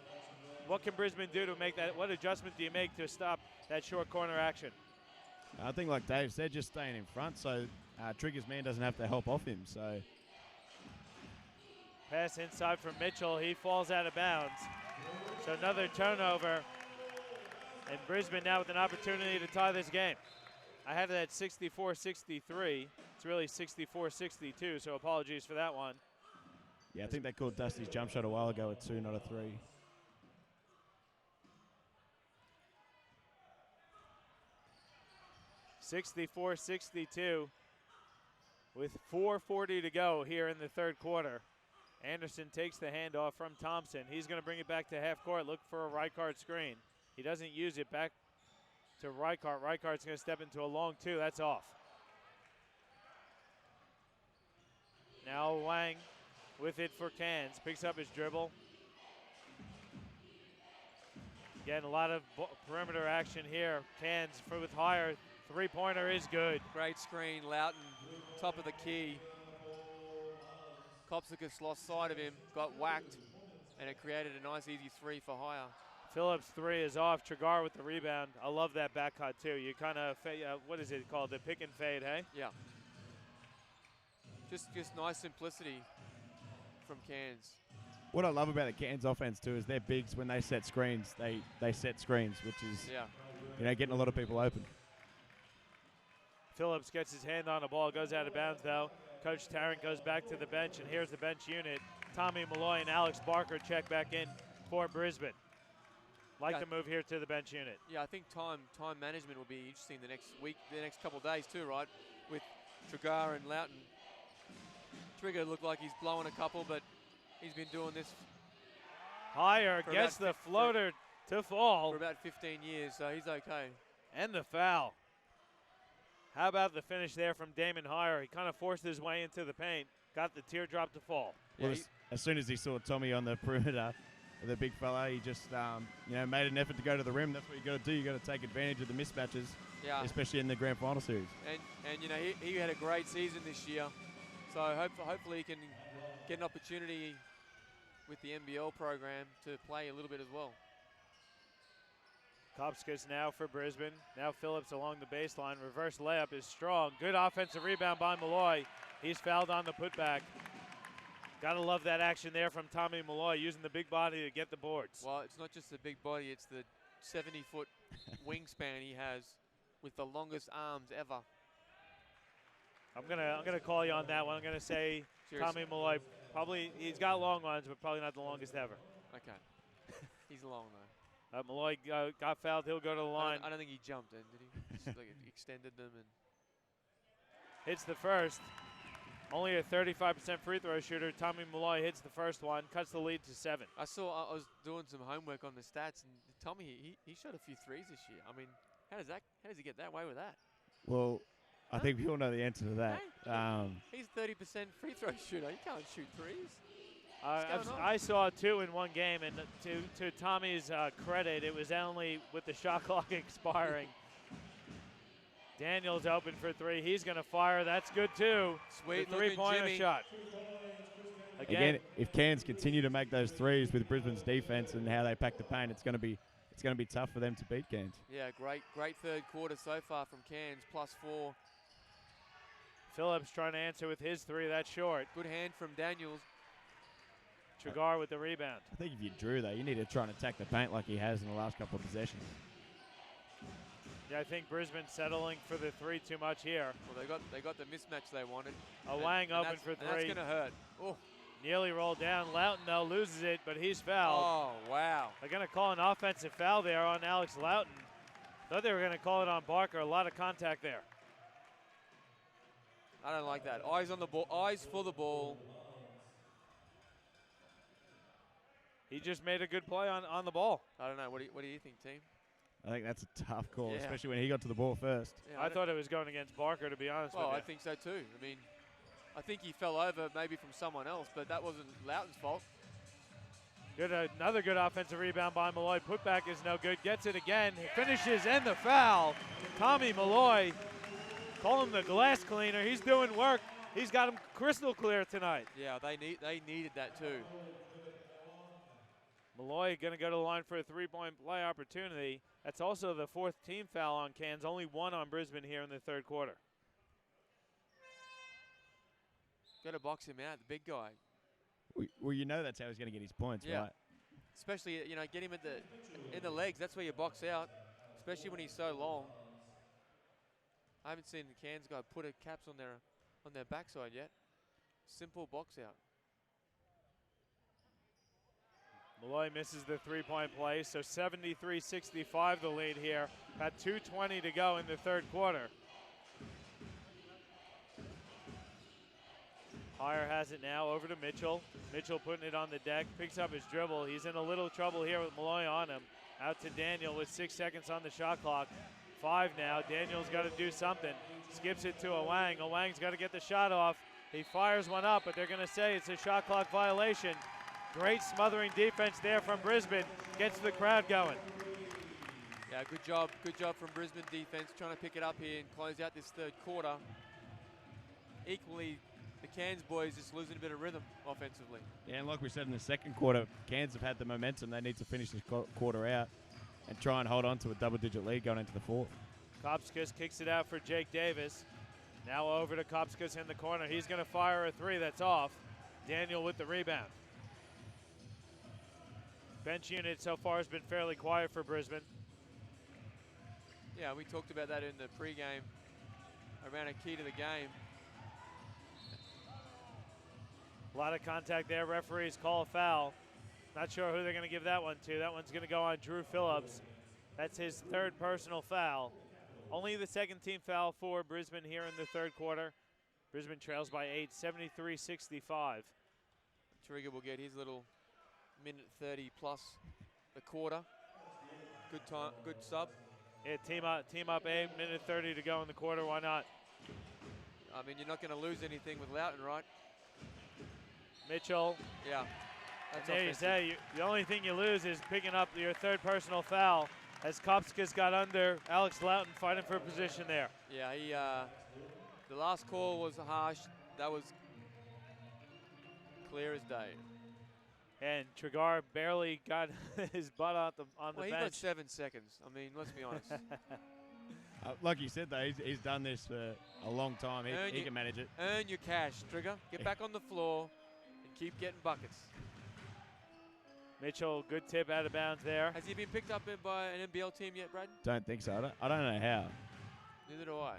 A: What can Brisbane do to make that? What adjustment do you make to stop that short corner action?
C: I think, like Dave said, just staying in front so Trigger's man doesn't have to help off him. So
A: pass inside from Mitchell. He falls out of bounds. So another turnover. And Brisbane now with an opportunity to tie this game. I had it at 64-63. It's really 64-62, so apologies for that one.
C: Yeah, I think they called Dusty's jump shot a while ago at 2, not a 3.
A: with 4:40 to go here in the third quarter. Anderson takes the handoff from Thompson. He's going to bring it back to half court, look for a Reichart screen. He doesn't use it, back to Reichart. Reichardt's going to step into a long two. That's off. Now Wang with it for Cairns. Picks up his dribble. Getting a lot of perimeter action here. Cairns with higher. Three-pointer is good.
B: Great screen, Loughton, top of the key. Kopsakis lost sight of him, got whacked, and it created a nice easy three for Hire.
A: Phillips' three is off. Trigar with the rebound. I love that back cut too. You kind of, what is it called? The pick and fade, hey?
B: Yeah. Just nice simplicity from Cairns.
C: What I love about the Cairns offense too is their bigs, when they set screens, they set screens, which is getting a lot of people open.
A: Phillips gets his hand on the ball, goes out of bounds though. Coach Tarrant goes back to the bench, and here's the bench unit. Tommy Malloy and Alex Barker check back in for Brisbane. Like the move here to the bench unit.
B: Yeah, I think time management will be interesting the next week, the next couple of days too, right? With Trigar and Loughton. Trigger looked like he's blowing a couple, but he's been doing this.
A: Higher gets the floater to fall.
B: For about 15 years, so he's okay.
A: And the foul. How about the finish there from Damon Hire? He kind of forced his way into the paint, got the teardrop to fall.
C: Well, as soon as he saw Tommy on the perimeter, the big fella, he just made an effort to go to the rim. That's what you got to do. You got to take advantage of the mismatches, especially in the grand final series.
B: And he had a great season this year, so hopefully he can get an opportunity with the NBL program to play a little bit as well.
A: Kopsakis now for Brisbane. Now Phillips along the baseline. Reverse layup is strong. Good offensive rebound by Malloy. He's fouled on the putback. Gotta love that action there from Tommy Malloy, using the big body to get the boards.
B: Well, it's not just the big body, it's the 70-foot wingspan he has with the longest arms ever.
A: I'm gonna call you on that one. I'm gonna say Tommy Malloy, probably, he's got long ones, but probably not the longest ever.
B: Okay. He's long though.
A: Malloy got fouled. He'll go to the line.
B: I don't think he jumped in, did he? Just like extended them and
A: hits the first. Only a 35% free throw shooter. Tommy Malloy hits the first one, cuts the lead to 7.
B: I was doing some homework on the stats, and Tommy he shot a few threes this year. I mean, how does he get that way with that?
C: Well, I think we all know the answer to that.
B: He's 30% free throw shooter. He can't shoot threes.
A: I saw 2 in one game, and to Tommy's credit, it was only with the shot clock expiring. Daniels open for 3. He's going to fire. That's good too.
B: Sweet
A: three-pointer shot.
C: Again, if Cairns continue to make those threes with Brisbane's defense and how they pack the paint, it's going to be tough for them to beat Cairns.
B: Yeah, great third quarter so far from Cairns, +4.
A: Phillips trying to answer with his 3. That's short.
B: Good hand from Daniels.
A: Trigar with the rebound.
C: I think if you drew that, you need to try and attack the paint like he has in the last couple of possessions.
A: Yeah, I think Brisbane settling for the 3 too much here.
B: Well, they got the mismatch they wanted.
A: Wang open for 3.
B: That's going to hurt. Oh.
A: Nearly rolled down. Loughton, though, loses it, but he's fouled.
B: Oh, wow.
A: They're going to call an offensive foul there on Alex Loughton. Thought they were going to call it on Barker. A lot of contact there.
B: I don't like that. Eyes on the ball. Eyes for the ball.
A: He just made a good play on the ball.
B: I don't know. What do you think, team?
C: I think that's a tough call, especially when he got to the ball first.
A: Yeah, I thought it was going against Barker, to be honest with you.
B: Well, I think so too. I mean, I think he fell over maybe from someone else, but that wasn't Loughton's fault.
A: Another good offensive rebound by Malloy. Putback is no good. Gets it again. He finishes and the foul. Tommy Malloy, call him the glass cleaner. He's doing work. He's got him crystal clear tonight.
B: Yeah, they needed that too.
A: Malloy going to go to the line for a 3-point play opportunity. That's also the 4th team foul on Cairns. Only 1 on Brisbane here in the third quarter.
B: Got to box him out, the big guy.
C: Well, you know that's how he's going to get his points, right?
B: Especially, get him in the legs. That's where you box out, especially when he's so long. I haven't seen the Cairns guy put a caps on their backside yet. Simple box out.
A: Malloy misses the 3-point play, so 73-65 the lead here. About 2:20 to go in the third quarter. Hire has it now over to Mitchell. Mitchell putting it on the deck, picks up his dribble. He's in a little trouble here with Malloy on him. Out to Daniel with 6 seconds on the shot clock. 5 now. Daniel's got to do something. Skips it to Awang. Awang's got to get the shot off. He fires one up, but they're going to say it's a shot clock violation. Great smothering defense there from Brisbane. Gets the crowd going.
B: Yeah, good job from Brisbane defense, trying to pick it up here and close out this third quarter. Equally, the Cairns boys just losing a bit of rhythm offensively.
C: Yeah, and like we said in the second quarter, Cairns have had the momentum. They need to finish this quarter out and try and hold on to a double-digit lead going into the fourth.
A: Kopskas kicks it out for Jake Davis. Now over to Kopskas in the corner. He's going to fire a 3 that's off. Daniel with the rebound. Bench unit so far has been fairly quiet for Brisbane.
B: Yeah, we talked about that in the pregame around a key to the game.
A: A lot of contact there. Referees call a foul. Not sure who they're going to give that one to. That one's going to go on Drew Phillips. That's his 3rd personal foul. Only the 2nd team foul for Brisbane here in the 3rd quarter. Brisbane trails by 8, 73-65.
B: Trigger will get his little minute 30 plus a quarter. Good time, good sub.
A: Yeah, team up 8, minute 30 to go in the quarter. Why not?
B: I mean, you're not going to lose anything with Loughton, right?
A: Mitchell.
B: Yeah. That's
A: There you
B: offensive.
A: say, the only thing you lose is picking up your 3rd personal foul as Kopskas got under Alex Loughton fighting for position there.
B: Yeah, he, the last call was harsh. That was clear as day.
A: And Trigar barely got his butt on the
B: Well, he
A: bench.
B: got 7 seconds. I mean, let's be honest.
C: Like you said, though, he's done this for a long time. He can manage it.
B: Earn your cash, Trigger. Get back on the floor and keep getting buckets.
A: Mitchell, good tip out of bounds there.
B: Has he been picked up by an NBL team yet, Brad?
C: Don't think so. I don't know how.
B: Neither do I.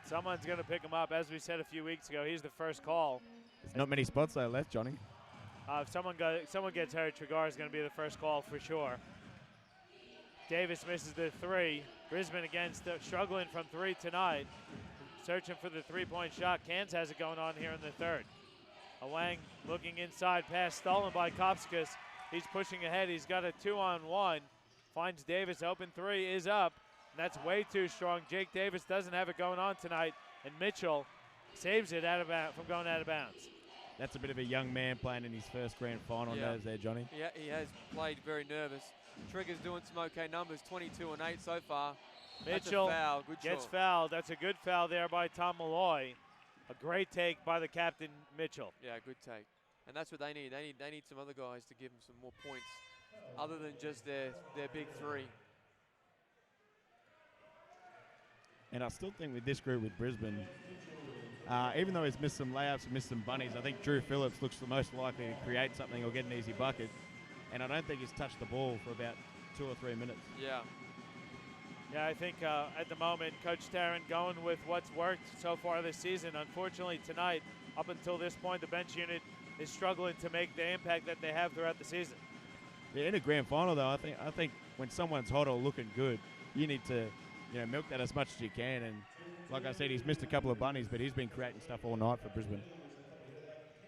A: Someone's going to pick him up. As we said a few weeks ago, he's the first call.
C: There's not many spots though left, Johnny.
A: If someone gets hurt, Trigar is going to be the first call for sure. Davis misses the 3. Brisbane again struggling from 3 tonight. Searching for the 3-point shot. Cairns has it going on here in the 3rd. Awang looking inside, pass stolen by Kopskas. He's pushing ahead. He's got a 2-on-1. Finds Davis, open 3 is up. And that's way too strong. Jake Davis doesn't have it going on tonight. And Mitchell saves it from going out of bounds.
C: That's a bit of a young man playing in his first grand final.
B: Yeah.
C: There, Johnny.
B: Yeah, he has played very nervous. Trigger's doing some okay numbers, 22 and 8 so far.
A: Mitchell
B: That's a foul. Good
A: gets
B: shot.
A: fouled. That's a good foul there by Tom Malloy. A great take by the captain, Mitchell.
B: Yeah, good take. And that's what they need. They need some other guys to give them some more points other than just their big 3.
C: And I still think with this group with Brisbane, even though he's missed some layups and missed some bunnies, I think Drew Phillips looks the most likely to create something or get an easy bucket. And I don't think he's touched the ball for about 2 or 3 minutes.
B: Yeah.
A: Yeah, I think at the moment, Coach Tarrant going with what's worked so far this season. Unfortunately, tonight, up until this point, the bench unit is struggling to make the impact that they have throughout the season.
C: Yeah, in a grand final, though, I think when someone's hot or looking good, you need to milk that as much as you can. And like I said, he's missed a couple of bunnies, but he's been creating stuff all night for Brisbane.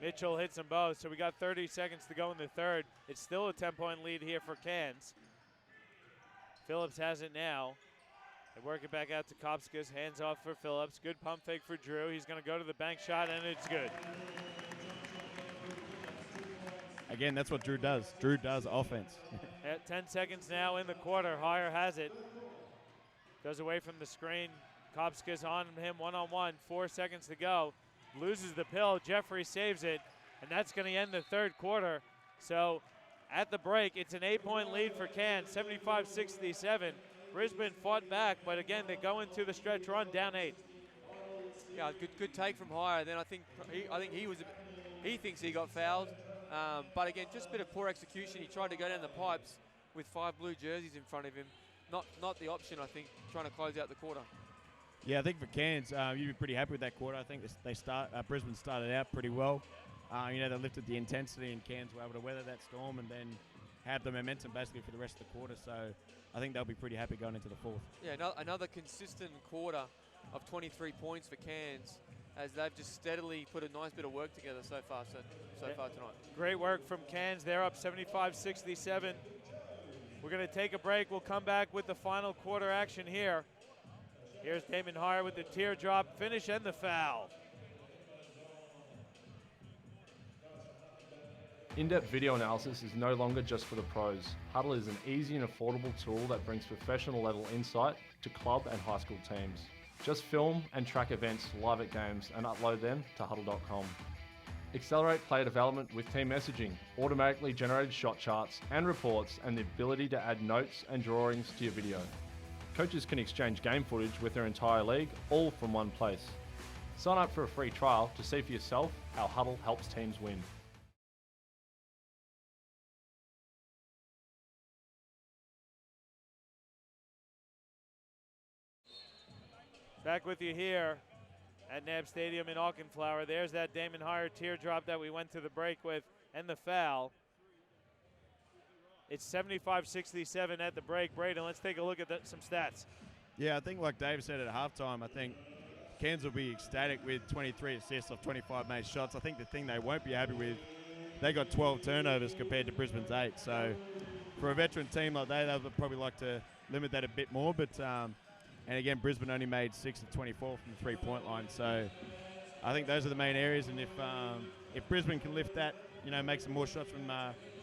A: Mitchell hits them both, so we got 30 seconds to go in the 3rd. It's still a 10-point lead here for Cairns. Phillips has it now. They work it back out to Kopskas. Hands off for Phillips. Good pump fake for Drew. He's going to go to the bank shot, and it's good.
C: Again, that's what Drew does. Drew does offense.
A: At 10 seconds now in the quarter. Hire has it. Goes away from the screen. Kopskas on him one-on-one. 4 seconds to go. Loses the pill. Jeffrey saves it, and that's going to end the 3rd quarter. So at the break, it's an 8-point lead for Cairns, 75-67. Brisbane fought back, but again, they go into the stretch run down 8.
B: Yeah, good take from Hire. Then I think he thinks he got fouled, but again, just a bit of poor execution. He tried to go down the pipes with 5 blue jerseys in front of him. Not the option, I think, trying to close out the quarter.
C: Yeah, I think for Cairns, you'd be pretty happy with that quarter. I think Brisbane started out pretty well. They lifted the intensity, and Cairns were able to weather that storm and then had the momentum basically for the rest of the quarter. So I think they'll be pretty happy going into the 4th.
B: Yeah, another consistent quarter of 23 points for Cairns. as they've just steadily put a nice bit of work together so far tonight.
A: Great work from Cairns. They're up 75-67. We're going to take a break. We'll come back with the final quarter action here. Here's Damon Hire with the teardrop finish and the foul.
D: In-depth video analysis is no longer just for the pros. Huddle is an easy and affordable tool that brings professional level insight to club and high school teams. Just film and track events live at games and upload them to huddle.com. Accelerate player development with team messaging, automatically generated shot charts and reports, and the ability to add notes and drawings to your video. Coaches can exchange game footage with their entire league, all from one place. Sign up for a free trial to see for yourself how Huddle helps teams win.
A: Back with you here at NAB Stadium in Auchenflower. There's that Damon Hire teardrop that we went to the break with and the foul. It's 75-67 at the break. Braden, let's take a look at some stats.
C: Yeah, I think like Dave said at halftime, I think Cairns will be ecstatic with 23 assists off 25 made shots. I think the thing they won't be happy with, they got 12 turnovers compared to Brisbane's 8. So for a veteran team like they'll probably like to limit that a bit more. But and again, Brisbane only made 6 of 24 from the three-point line. So I think those are the main areas. And if Brisbane can lift that, make some more shots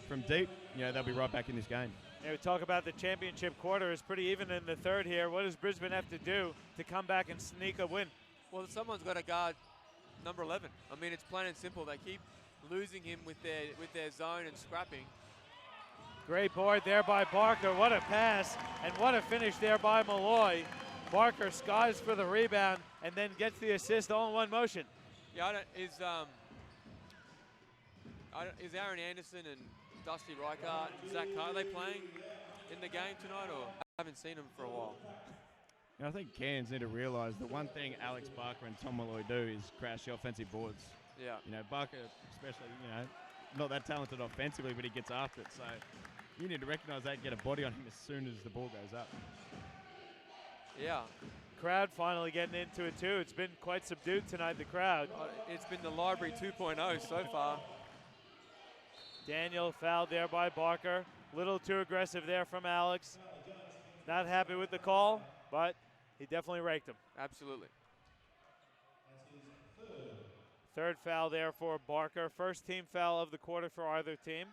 C: from deep, they'll be right back in this game.
A: Yeah, we talk about the championship quarter is pretty even in the third here. What does Brisbane have to do to come back and sneak a win?
B: Well, someone's got to guard number 11. I mean, it's plain and simple. They keep losing him with their zone and scrapping.
A: Great board there by Barker. What a pass and what a finish there by Malloy. Barker skies for the rebound and then gets the assist all in one motion.
B: Yeah, is Aaron Anderson and Dusty Reichart and Zach Carr, are they playing in the game tonight, or I haven't seen them for a while?
C: I think Cairns need to realise the one thing Alex Barker and Tom Malloy do is crash the offensive boards.
B: Yeah.
C: Barker especially, not that talented offensively, but he gets after it. So you need to recognise that and get a body on him as soon as the ball goes up.
B: Yeah.
A: Crowd finally getting into it too. It's been quite subdued tonight, the crowd.
B: It's been the Library 2.0 so far.
A: Daniel fouled there by Barker. Little too aggressive there from Alex. Not happy with the call, but he definitely raked him.
B: Absolutely.
A: Third foul there for Barker. First team foul of the quarter for either team.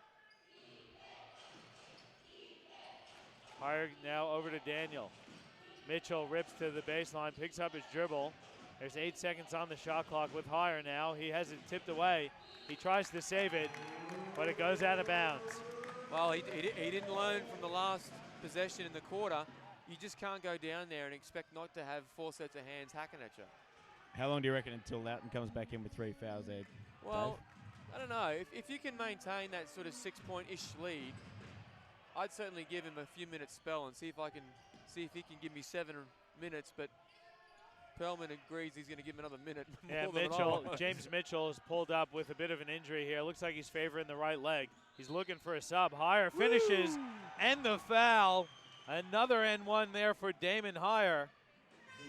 A: Hire now over to Daniel. Mitchell rips to the baseline, picks up his dribble. There's 8 seconds on the shot clock with Hire now. He has it tipped away. He tries to save it, but it goes out of bounds.
B: Well, he didn't learn from the last possession in the quarter. You just can't go down there and expect not to have 4 sets of hands hacking at you.
C: How long do you reckon until Loughton comes back in with 3 fouls there,
B: Well,
C: Dave?
B: I don't know. If you can maintain that sort of 6-point-ish lead, I'd certainly give him a few minutes spell and see if he can give me 7 minutes, but Perlman agrees he's going to give him another minute.
A: Yeah, James Mitchell is pulled up with a bit of an injury here. Looks like he's favoring the right leg. He's looking for a sub. Hire finishes, and the foul. Another N1 there for Damon Hire.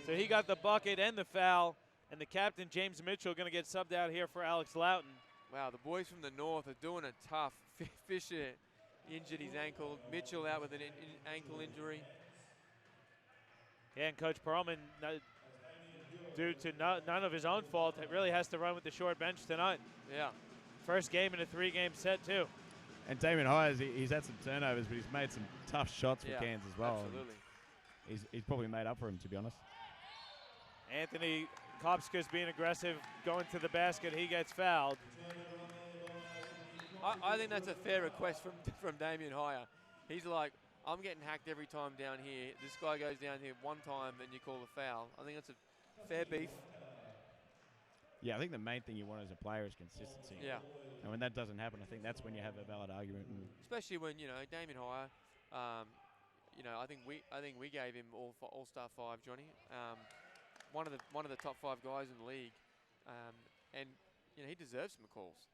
A: So he got the bucket and the foul, and the captain, James Mitchell, going to get subbed out here for Alex Loughton.
B: Wow, the boys from the north are doing it tough. Fisher injured his ankle. Mitchell out with an ankle injury.
A: Yeah, and Coach Perlman, due to none of his own fault, it really has to run with the short bench tonight.
B: Yeah.
A: First game in a 3-game set, too.
C: And Damon Hire, he's had some turnovers, but he's made some tough shots for Cairns as well.
B: Absolutely.
C: He's probably made up for him, to be honest.
A: Anthony Kopska's being aggressive, going to the basket. He gets fouled.
B: I think that's a fair request from Damien Hire. He's like, I'm getting hacked every time down here. This guy goes down here one time, then you call a foul. I think that's a fair beef.
C: Yeah, I think the main thing you want as a player is consistency.
B: Yeah.
C: And when that doesn't happen, I think that's when you have a valid argument.
B: Especially when, Damien Hire, I think we gave him All-Star 5, Johnny. One of the top 5 guys in the league. And he deserves some calls.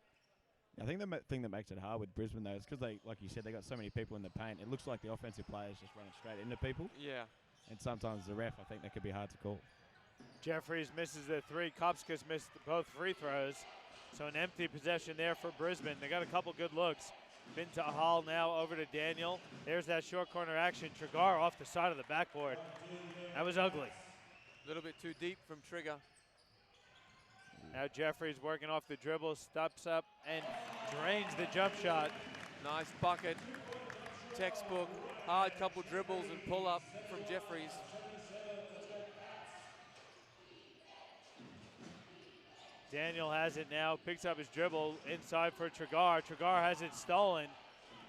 C: I think the thing that makes it hard with Brisbane, though, is because they, like you said, they got so many people in the paint. It looks like the offensive players just running straight into people.
B: Yeah.
C: And sometimes the ref, I think that could be hard to call.
A: Jeffries misses the three. Kopskis missed both free throws. So an empty possession there for Brisbane. They got a couple good looks. Binta Hall now over to Daniel. There's that short corner action. Trigar off the side of the backboard. That was ugly.
B: A little bit too deep from Trigger.
A: Now Jeffries working off the dribble, steps up and drains the jump shot.
B: Nice bucket. Textbook. Hard couple dribbles and pull up from Jeffries.
A: Daniel has it now, picks up his dribble inside for Trigar. Trigar has it stolen.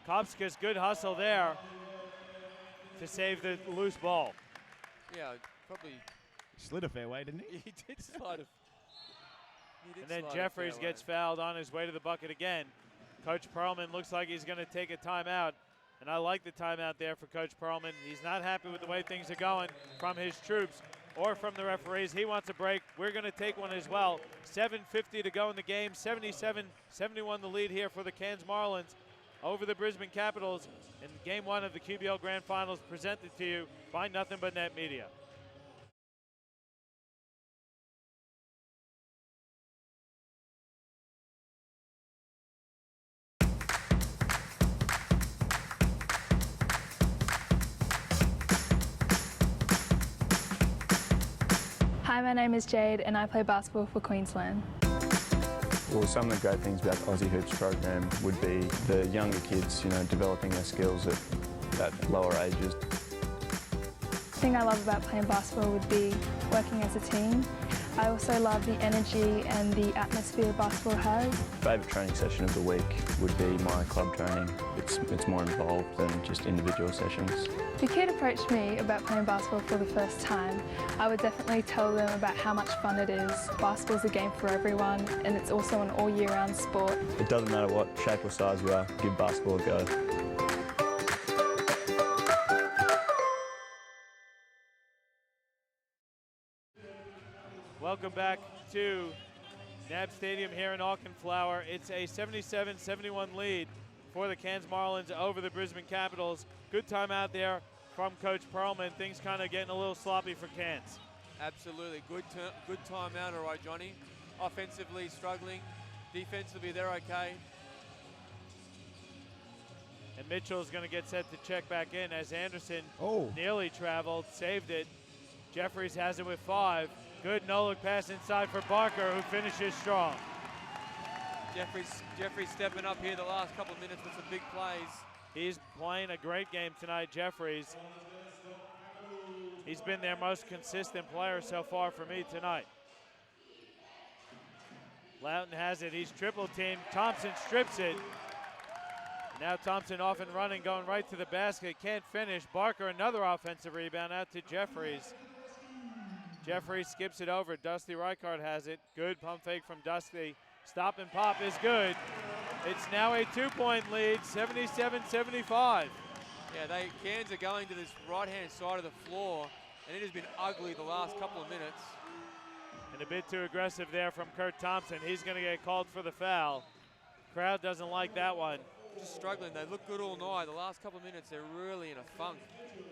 A: Kopskis, good hustle there to save the loose ball.
B: Yeah, probably.
C: Slid a fairway, didn't he?
B: He did slide
A: And then Jeffries gets fouled on his way to the bucket again. Coach Perlman looks like he's going to take a timeout, and I like the timeout there for Coach Perlman. He's not happy with the way things are going from his troops or from the referees. He wants a break. We're going to take one as well. 7:50 to go in the game. 77-71 the lead here for the Cairns Marlins over the Brisbane Capitals in Game 1 of the QBL Grand Finals, presented to you by Nothing But Net Media.
E: Hi, my name is Jade and I play basketball for Queensland.
F: Well, some of the great things about the Aussie Hoops program would be the younger kids, developing their skills at lower ages.
E: The thing I love about playing basketball would be working as a team. I also love the energy and the atmosphere basketball has.
F: Favourite training session of the week would be my club training. It's more involved than just individual sessions.
E: If a kid approached me about playing basketball for the first time, I would definitely tell them about how much fun it is. Basketball's a game for everyone, and it's also an all year round sport.
F: It doesn't matter what shape or size you are, give basketball a go.
A: Welcome back to NAB Stadium here in Auchenflower. It's a 77-71 lead for the Cairns Marlins over the Brisbane Capitals. Good time out there from Coach Perlman. Things kind of getting a little sloppy for Cairns.
B: Absolutely. Good time out, all right, Johnny. Offensively struggling. Defensively, they're okay.
A: And Mitchell's going to get set to check back in as Anderson
C: Oh.
A: nearly traveled, saved it. Jeffries has it with 5. Good no-look pass inside for Barker, who finishes strong.
B: Jeffries stepping up here the last couple of minutes with some big plays.
A: He's playing a great game tonight, Jeffries. He's been their most consistent player so far for me tonight. Loughton has it. He's triple teamed. Thompson strips it. Now Thompson off and running, going right to the basket. Can't finish. Barker, another offensive rebound out to Jeffries. Jeffries skips it over. Dusty Reichard has it. Good pump fake from Dusty. Stop and pop is good. It's now a 2-point lead, 77-75.
B: Yeah, Cairns are going to this right-hand side of the floor, and it has been ugly the last couple of minutes.
A: And a bit too aggressive there from Kurt Thompson. He's going to get called for the foul. Crowd doesn't like that one.
B: Just struggling. They look good all night. The last couple of minutes, they're really in a funk.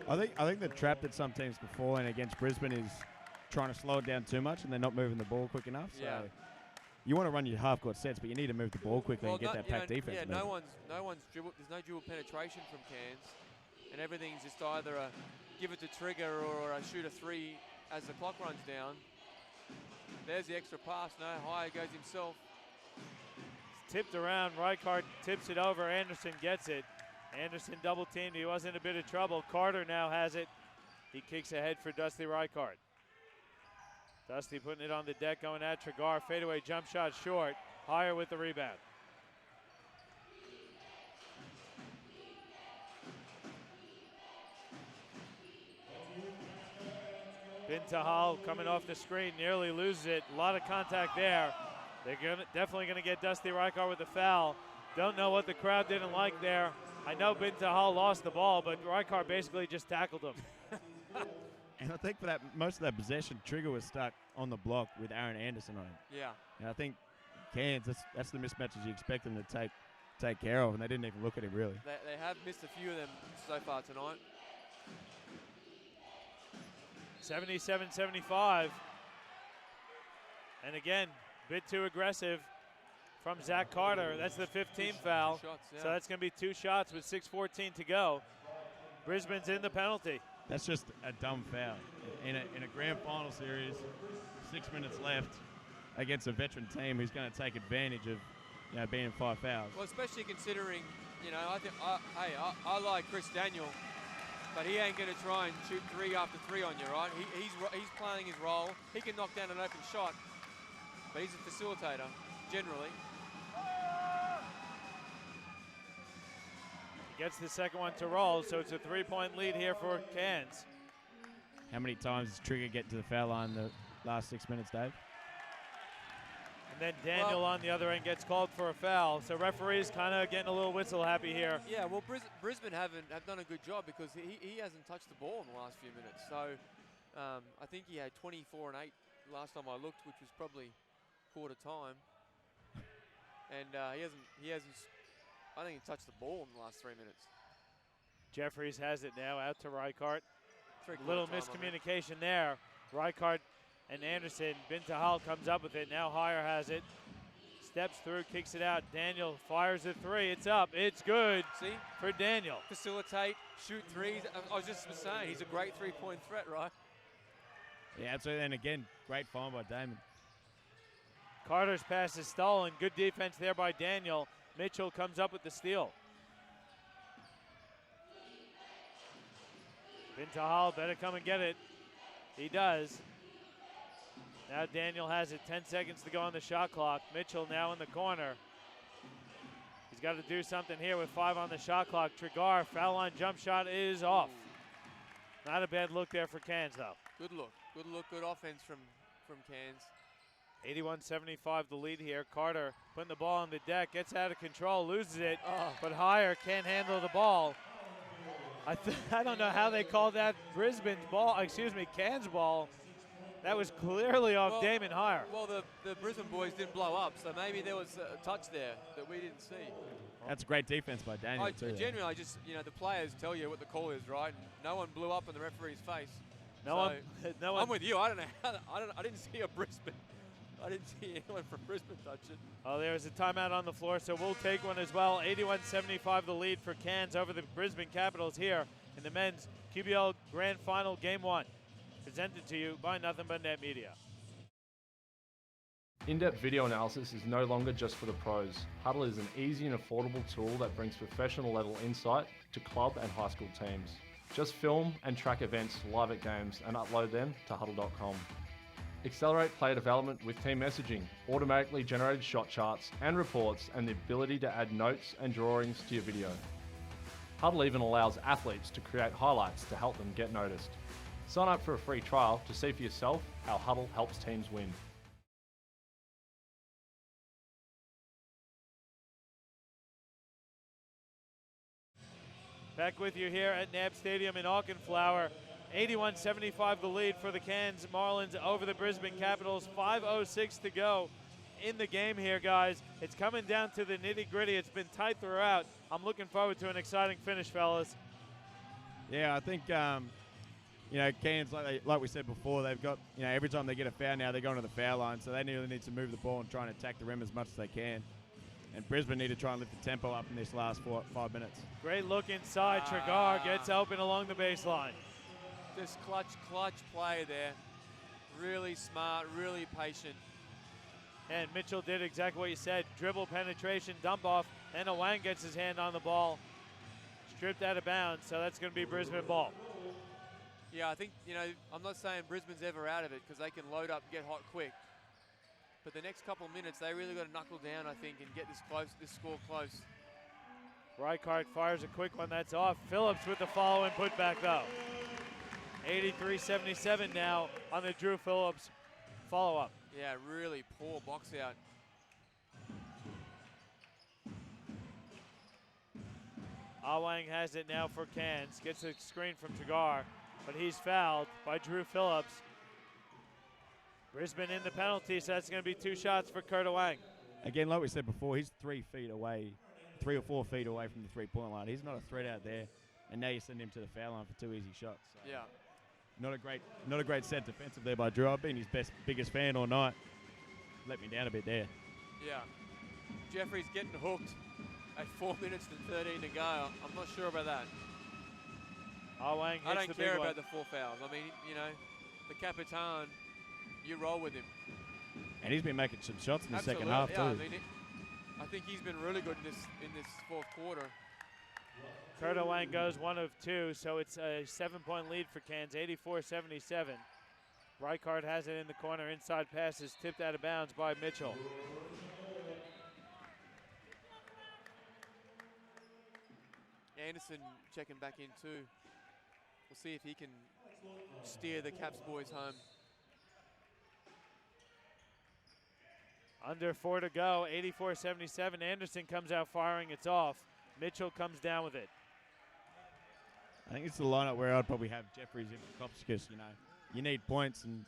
C: I think the trap that some teams can fall in against Brisbane is trying to slow it down too much, and they're not moving the ball quick enough. So
B: Yeah.
C: you want to run your half-court sets, but you need to move the ball quickly and get that pack defense.
B: Yeah,
C: moving.
B: no one's dribble. There's no dribble penetration from Cairns, and everything's just either a give it to Trigger or a shoot a 3 as the clock runs down. There's the extra pass. No, higher goes himself.
A: It's tipped around. Reichard tips it over. Anderson gets it. Anderson double teamed. He was in a bit of trouble. Carter now has it. He kicks ahead for Dusty Reichard. Dusty putting it on the deck, going at Trigar. Fadeaway jump shot short. Higher with the rebound. Bintahal coming off the screen, nearly loses it. A lot of contact there. They're definitely going to get Dusty Reichard with the foul. Don't know what the crowd didn't like there. I know Bintahal lost the ball, but Reichard basically just tackled him.
C: And I think for that most of that possession, Trigger was stuck on the block with Aaron Anderson on it.
B: Yeah.
C: And I think Cairns, that's the mismatches you expect them to take care of, and they didn't even look at him really.
B: They have missed a few of them so far tonight.
A: 77-75. And again, a bit too aggressive from Zach Carter. That's the 15th foul.
B: Shots, yeah.
A: So that's going to be 2 shots with 6:14 to go. Brisbane's in the penalty.
C: That's just a dumb foul. In a grand final series, 6 minutes left against a veteran team who's going to take advantage of being in 5 fouls.
B: Well, especially considering, I like Chris Daniel, but he ain't going to try and shoot 3 after 3 on you, right? He's playing his role. He can knock down an open shot, but he's a facilitator, generally.
A: Gets the second one to roll, so it's a 3-point lead here for Cairns.
C: How many times does Trigger get to the foul line the last 6 minutes, Dave?
A: And then Daniel on the other end gets called for a foul. So referees kind of getting a little whistle happy here.
B: Yeah, well, Brisbane have done a good job because he hasn't touched the ball in the last few minutes. So I think he had 24 and 8 last time I looked, which was probably quarter time. And he hasn't. I think he touched the ball in the last 3 minutes.
A: Jeffries has it now out to Reichardt.
B: Three-quarter
A: Little
B: time,
A: miscommunication there. Reichardt and Anderson. Bintahal comes up with it. Now Heyer has it. Steps through, kicks it out. Daniel fires a 3. It's up. It's good.
B: See?
A: For Daniel.
B: Facilitate, shoot threes. I was just saying, he's a great 3-point threat, right?
C: Yeah, absolutely. And again, great find by Damon.
A: Carter's pass is stolen. Good defense there by Daniel. Mitchell comes up with the steal. Bintahal better come and get it. He does. Now Daniel has it. 10 seconds to go on the shot clock. Mitchell now in the corner. He's got to do something here with 5 on the shot clock. Trigar, foul line jump shot is off. Not a bad look there for Cairns, though.
B: Good look. Good look. Good offense from Cairns.
A: 81-75 the lead here. Carter putting the ball on the deck, gets out of control, loses it, but Heyer can't handle the ball. I don't know how they called that Brisbane's ball, Cairns ball. That was clearly off Damon Heyer.
B: Well, the Brisbane boys didn't blow up, so maybe there was a touch there that we didn't see.
C: That's great defense by Daniel, too.
B: Genuinely, the players tell you what the call is, right? And no one blew up in the referee's face.
A: No one.
B: I'm with you. I don't know. I didn't see a Brisbane. I didn't see anyone from Brisbane touch it.
A: Oh, there's a timeout on the floor, so we'll take one as well. 81-75 the lead for Cairns over the Brisbane Capitals here in the men's QBL Grand Final Game 1. Presented to you by Nothing But Net Media.
D: In-depth video analysis is no longer just for the pros. Huddle is an easy and affordable tool that brings professional level insight to club and high school teams. Just film and track events live at games and upload them to huddle.com. Accelerate player development with team messaging, automatically generated shot charts and reports, and the ability to add notes and drawings to your video. Huddle even allows athletes to create highlights to help them get noticed. Sign up for a free trial to see for yourself how Huddle helps teams win.
A: Back with you here at NAB Stadium in Auchenflower. 81-75 the lead for the Cairns Marlins over the Brisbane Capitals. 5:06 to go in the game here, guys. It's coming down to the nitty-gritty. It's been tight throughout. I'm looking forward to an exciting finish, fellas.
C: Yeah, I think, Cairns, like we said before, they've got, every time they get a foul now, they're going to the foul line, so they really need to move the ball and try and attack the rim as much as they can. And Brisbane need to try and lift the tempo up in this last 5 minutes.
A: Great look inside. Trigar gets open along the baseline.
B: Just clutch play there. Really smart, really patient.
A: And Mitchell did exactly what you said. Dribble, penetration, dump off, and Awang gets his hand on the ball. Stripped out of bounds, so that's going to be Brisbane ball.
B: Yeah, I think, I'm not saying Brisbane's ever out of it because they can load up and get hot quick. But the next couple of minutes, they really got to knuckle down, I think, and get this score close.
A: Reichardt fires a quick one. That's off. Phillips with the follow-in putback, though. 83-77 now on the Drew Phillips follow-up.
B: Yeah, really poor box out.
A: Awang has it now for Cairns. Gets a screen from Tagar, but he's fouled by Drew Phillips. Brisbane in the penalty, so that's going to be 2 shots for Kurt Awang.
C: Again, like we said before, he's 3 or 4 feet away from the three-point line. He's not a threat out there, and now you send him to the foul line for 2 easy shots. So
B: Yeah.
C: Not a great set defensive there by Drew. I've been his biggest fan all night. let me down a bit there.
B: Yeah. Jeffrey's getting hooked at 4 minutes and 13 to go. I'm not sure about that.
A: Oh, Wang hits
B: I don't
A: the
B: care
A: big
B: about
A: one.
B: the 4 fouls. I mean, you know, the Capitan, you roll with him.
C: And he's been making some shots in the
B: Absolutely,
C: second half
B: yeah,
C: too.
B: I mean, I think he's been really good in this fourth quarter.
A: Curto Wang goes 1 of 2, so it's a 7-point lead for Cairns, 84-77. Reichard has it in the corner. Inside pass is tipped out of bounds by Mitchell.
B: Anderson checking back in too. We'll see if he can steer the Caps boys home.
A: Under 4 to go, 84-77. Anderson comes out firing. It's off. Mitchell comes down with it.
C: I think it's the lineup where I'd probably have Jeffries in for Kopskis. You know, you need points, and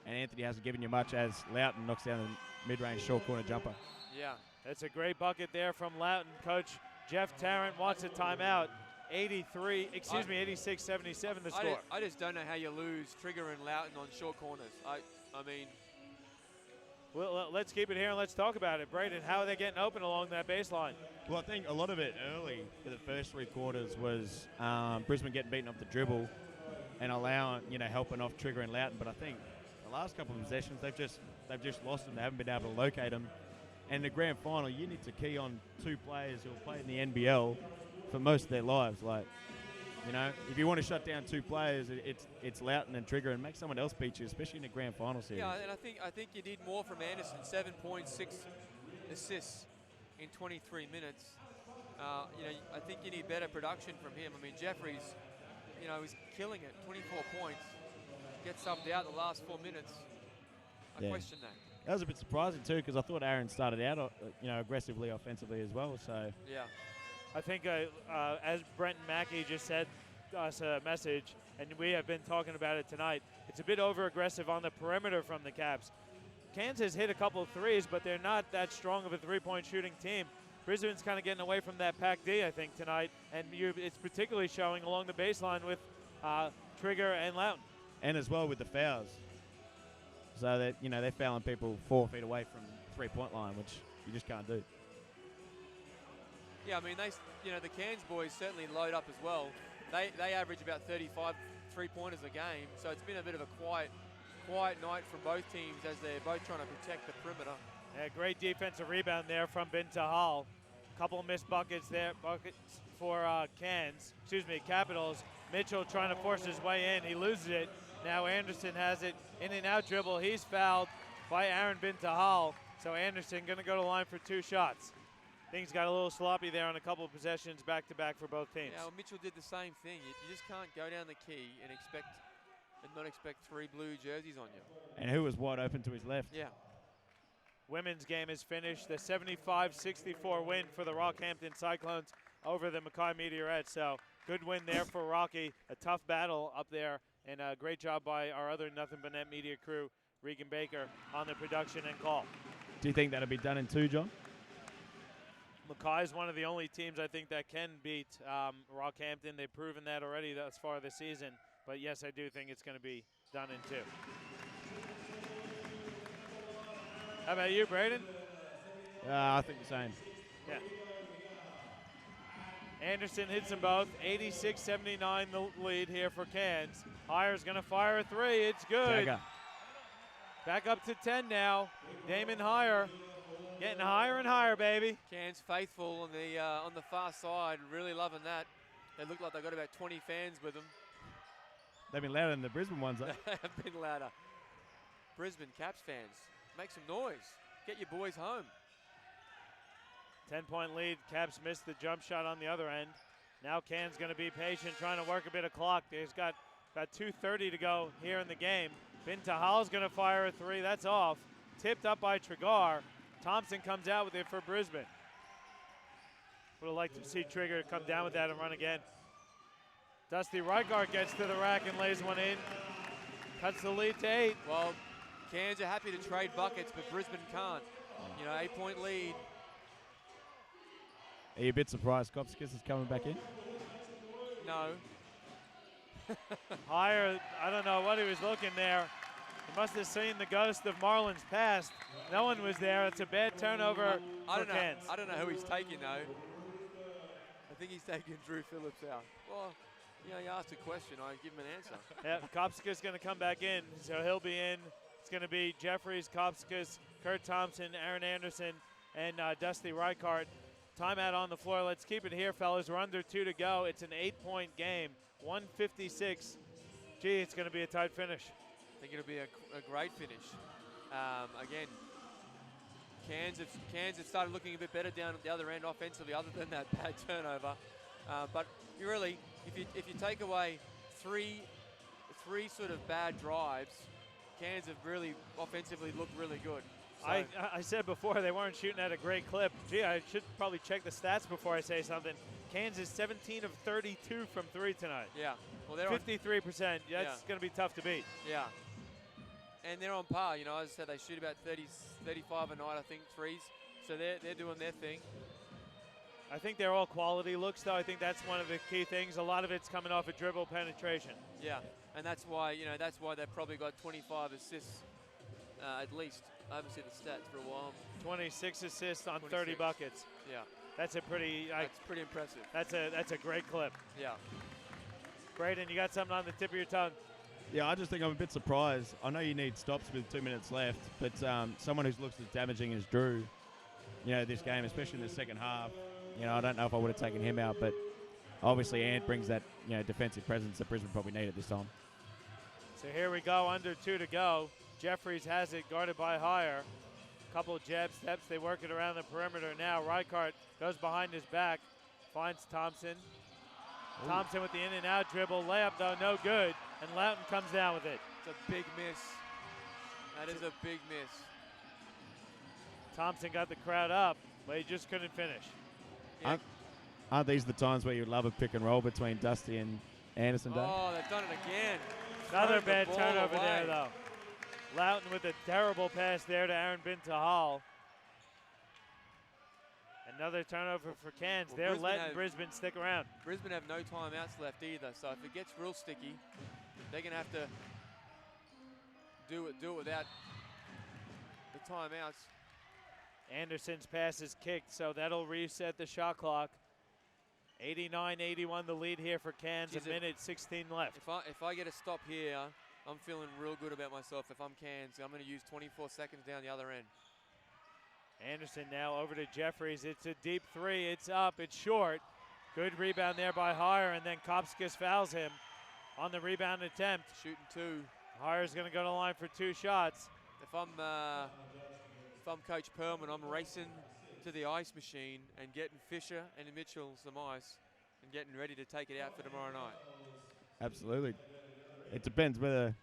C: Anthony hasn't given you much as Loughton knocks down the mid-range short corner jumper.
B: Yeah.
A: That's a great bucket there from Loughton. Coach Jeff Tarrant wants a timeout. 86-77 the score.
B: I just don't know how you lose Trigger and Loughton on short corners. I mean.
A: Well, let's keep it here and let's talk about it. Braden, how are they getting open along that baseline?
C: Well, I think a lot of it early for the first 3 quarters was Brisbane getting beaten off the dribble and allowing, helping off Trigger and Loughton. But I think the last couple of possessions, they've just lost them. They haven't been able to locate them. And in the grand final, you need to key on 2 players who have played in the NBL for most of their lives. Like, if you want to shut down 2 players, it's Loughton and Trigger, and make someone else beat you, especially in the grand final series.
B: Yeah, and I think you need more from Anderson. 7.6 assists in 23 minutes. I think you need better production from him. I mean, Jeffries, he's killing it. 24 points. Gets subbed out the last 4 minutes. I question that.
C: That was a bit surprising too, because I thought Aaron started out, aggressively offensively as well. So
B: yeah.
A: I think, as Brenton Mackey just said us a message, and we have been talking about it tonight, it's a bit over-aggressive on the perimeter from the Caps. Cairns has hit a couple of threes, but they're not that strong of a three-point shooting team. Brisbane's kind of getting away from that pack D, I think, tonight, and it's particularly showing along the baseline with Trigger and Loughton.
C: And as well with the fouls. So that, they're fouling people 4 feet away from the 3-point line, which you just can't do.
B: Yeah, I mean, the Cairns boys certainly load up as well. They average about 35 3-pointers a game, so it's been a bit of a quiet night from both teams as they're both trying to protect the perimeter.
A: Yeah, great defensive rebound there from Bin Tahal. Couple of missed buckets for Capitals. Mitchell trying to force his way in. He loses it. Now Anderson has it. In and out dribble. He's fouled by Aaron Bin Tahal. So Anderson going to go to the line for 2 shots. Things got a little sloppy there on a couple of possessions back-to-back for both teams.
B: Yeah, well, Mitchell did the same thing. You just can't go down the key and not expect 3 blue jerseys on you.
C: And who was wide open to his left?
B: Yeah.
A: Women's game is finished. The 75-64 win for the Rockhampton Cyclones over the Mackay Meteorettes. So good win there for Rocky. A tough battle up there, and a great job by our other Nothing But Net media crew, Regan Baker, on the production and call.
C: Do you think that'll be done in 2, John?
A: Mackay is one of the only teams I think that can beat Rockhampton. They've proven that already thus far this season. But yes, I do think it's going to be done in 2. How about you, Braden?
C: I think the same.
A: Yeah. Anderson hits them both. 86-79 the lead here for Cairns. Heyer's going to fire a 3. It's good.
C: Tagger.
A: Back up to 10 now. Damon Heyer getting higher and higher, baby.
B: Cairns faithful on the far side, really loving that. They look like they've got about 20 fans with them.
C: They've been louder than the Brisbane ones, though.
B: They have been louder. Brisbane Caps fans, make some noise. Get your boys home.
A: 10-point lead. Caps missed the jump shot on the other end. Now Cairns going to be patient, trying to work a bit of clock. There's got about 2:30 to go here in the game. Bin Tahal's going to fire a 3. That's off. Tipped up by Trigar. Thompson comes out with it for Brisbane. Would have liked to see Trigger come down with that and run again. Dusty Reichard gets to the rack and lays one in. Cuts the lead to 8.
B: Well, Cairns are happy to trade buckets, but Brisbane can't. 8-point lead.
C: Are you a bit surprised Kopskis is coming back in?
B: No.
A: Higher, I don't know what he was looking there. must have seen the ghost of Marlins past. No one was there. It's a bad turnover for Cairns.
B: I don't know who he's taking, though. I think he's taking Drew Phillips out. Well, you know, you asked a question, I give him an answer.
A: Yeah, Kopska's going to come back in, so he'll be in. It's going to be Jeffries, Kopskas, Kurt Thompson, Aaron Anderson, and Dusty Reichart. Timeout on the floor. Let's keep it here, fellas. We're under 2 to go. It's an 8-point game, 156. Gee, it's going to be a tight finish.
B: I think it'll be a great finish. Again, Cairns have started looking a bit better down at the other end offensively, other than that bad turnover. But you really, if you take away three sort of bad drives, Cairns have really offensively looked really good. So
A: I said before they weren't shooting at a great clip. Gee, I should probably check the stats before I say something. Cairns is 17 of 32 from 3 tonight.
B: Yeah, well they're
A: 53%. That's going to be tough to beat.
B: Yeah, and they're on par. You know, as I said, they shoot about 35 a night, I think, threes. So they're doing their thing.
A: I think they're all quality looks, though. I think that's one of the key things. A lot of it's coming off a dribble penetration.
B: Yeah, and that's why they've probably got 25 assists at least. I haven't seen the stats for a while.
A: 26 assists on
B: 26.
A: 30 buckets.
B: Yeah,
A: that's a pretty.
B: That's pretty impressive.
A: That's a great clip.
B: Yeah.
A: Braden, you got something on the tip of your tongue?
C: Yeah, I just think I'm a bit surprised. I know you need stops with 2 minutes left, but someone who's looked as damaging as Drew, you know, this game, especially in the second half, you know, I don't know if I would have taken him out, but obviously Ant brings that, you know, defensive presence that Brisbane probably need at this time.
A: So here we go, under 2 to go. Jeffries has it, guarded by Hire. Couple of jab steps, they work it around the perimeter now. Reichart goes behind his back, finds Thompson. Ooh. Thompson with the in and out dribble, layup though, no good, and Loughton comes down with it.
B: It's a big miss. That is a big miss.
A: Thompson got the crowd up, but he just couldn't finish.
B: Yeah.
C: Aren't these the times where you love a pick and roll between Dusty and Anderson, Dave?
B: Oh, they've done it again.
A: Another bad turnover there, though. Loughton with a terrible pass there to Aaron Bintahal. Another turnover for Cairns.
B: Well,
A: they're letting Brisbane stick around.
B: Brisbane have no timeouts left either, so if it gets real sticky, they're going to have to do it without the timeouts.
A: Anderson's pass is kicked, so that'll reset the shot clock. 89-81 the lead here for Cairns. A minute 16 left.
B: If I get a stop here, I'm feeling real good about myself. If I'm Cairns, I'm going to use 24 seconds down the other end.
A: Anderson now over to Jeffries. It's a deep three. It's up. It's short. Good rebound there by Hire, and then Kopskas fouls him on the rebound attempt.
B: Shooting 2.
A: Hire's going to go to the line for 2 shots.
B: If I'm Coach Perlman, I'm racing to the ice machine and getting Fisher and Mitchell some ice and getting ready to take it out for tomorrow night.
C: Absolutely. It depends whether,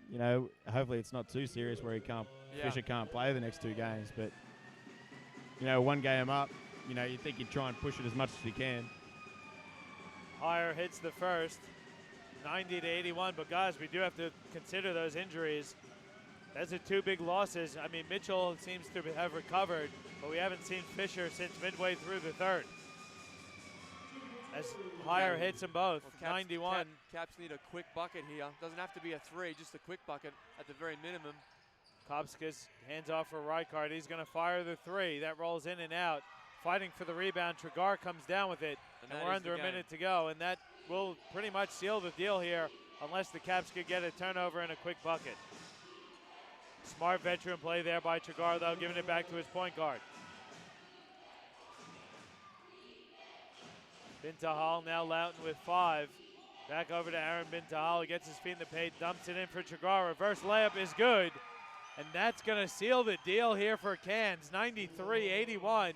C: you know, hopefully it's not too serious where Fisher can't play the next 2 games, but, you know, 1 game up, you know, you think you'd try and push it as much as you can.
A: Hire hits the first, 90-81, but guys, we do have to consider those injuries. Those are 2 big losses. I mean, Mitchell seems to have recovered, but we haven't seen Fisher since midway through the 3rd. As Hire hits them both,
B: well,
A: 91.
B: Caps need a quick bucket here. Doesn't have to be a 3, just a quick bucket at the very minimum.
A: Kopskas hands off for Reichart. He's going to fire the 3. That rolls in and out. Fighting for the rebound. Tragar comes down with it, and we're under a minute to go, and that will pretty much seal the deal here unless the Caps could get a turnover and a quick bucket. Smart veteran play there by Tragar, though, giving it back to his point guard. Bintahal now Loughton with 5. Back over to Aaron Bintahal. He gets his feet in the paint, dumps it in for Tragar. Reverse layup is good. And that's going to seal the deal here for Cairns, 93-81.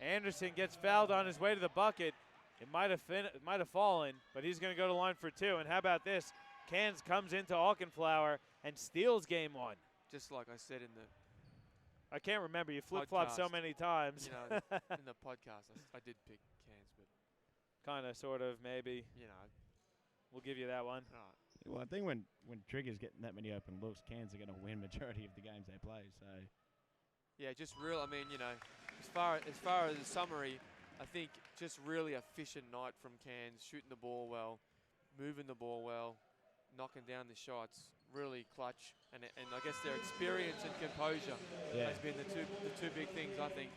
A: Anderson gets fouled on his way to the bucket. It might have fallen, but he's going to go to the line for 2. And how about this? Cairns comes into Auchenflower and steals game 1.
B: Just like I said in the
A: I can't remember. You flip-flopped so many times.
B: You know, in the podcast, I did pick Cairns, but
A: kind of, sort of, maybe.
B: You know,
A: we'll give you that one.
B: Right.
C: Well, I think when Trigger's getting that many open looks, Cairns are going to win majority of the games they play. So,
B: yeah, just real. I mean, you know, as far as the summary, I think just really efficient night from Cairns, shooting the ball well, moving the ball well, knocking down the shots. really clutch, and I guess their experience and composure has been the two big things, I think.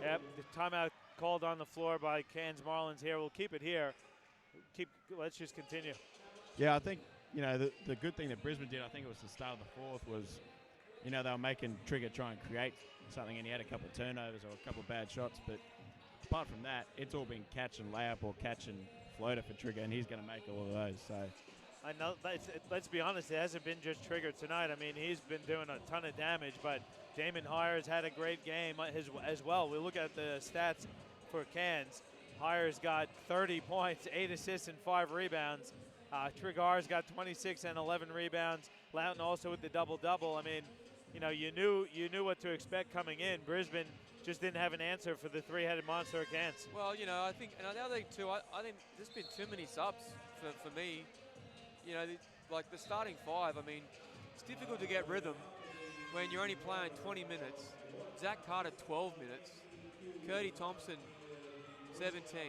A: Yep, the timeout called on the floor by Cairns Marlins here. We'll keep it here. Let's just continue.
C: Yeah, I think, the good thing that Brisbane did, I think it was the start of the fourth, was, they were making Trigger try and create something, and he had a couple of turnovers or a couple of bad shots. But apart from that, it's all been catch and layup or catch and floater for Trigger, and he's going to make all of those. So
A: I know. Let's be honest, it hasn't been just Trigger tonight. I mean, he's been doing a ton of damage, but Damon Hires had a great game as well. We look at the stats for Cairns. Hires got 30 points, 8 assists, and 5 rebounds. Trigger's got 26 and 11 rebounds. Loughton also with the double-double. I mean, you knew what to expect coming in. Brisbane just didn't have an answer for the three-headed monster of Cairns.
B: Well, I think, and the other thing too, I think there's been too many subs for me. Like the starting five, I mean, it's difficult to get rhythm when you're only playing 20 minutes. Zach Carter, 12 minutes. Curdy Thompson, 17.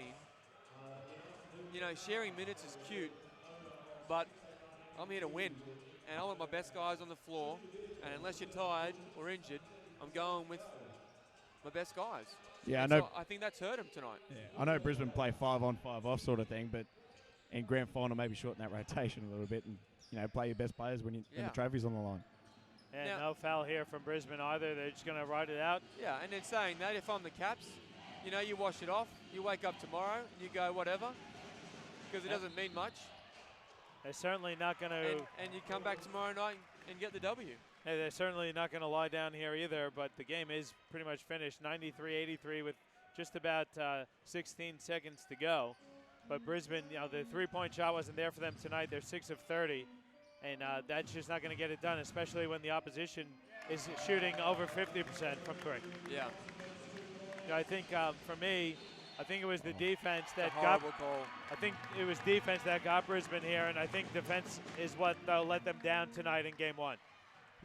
B: Sharing minutes is cute, but I'm here to win. And I want my best guys on the floor. And unless you're tired or injured, I'm going with my best guys.
C: Yeah,
B: and
C: I know.
B: So I think that's hurt him tonight.
C: Yeah, I know Brisbane play 5 on 5 off sort of thing, but in grand final maybe shorten that rotation a little bit and play your best players when the trophy's on the line.
A: And
B: now,
A: no foul here from Brisbane either. They're just going to ride it out.
B: Yeah, and in saying that, if I'm the Caps, you wash it off. You wake up tomorrow and you go whatever, because it doesn't mean much.
A: They're certainly not going to.
B: And you come back tomorrow night and get the W.
A: Hey, they're certainly not going to lie down here either, but the game is pretty much finished, 93-83 with just about 16 seconds to go. But Brisbane, the three-point shot wasn't there for them tonight. They're 6 of 30, and that's just not going to get it done, especially when the opposition is shooting over 50% from three.
B: Yeah.
A: I think for me, I think it was the defense that
B: got. Call.
A: I think it was defense that got Brisbane here, and I think defense is what let them down tonight in Game 1.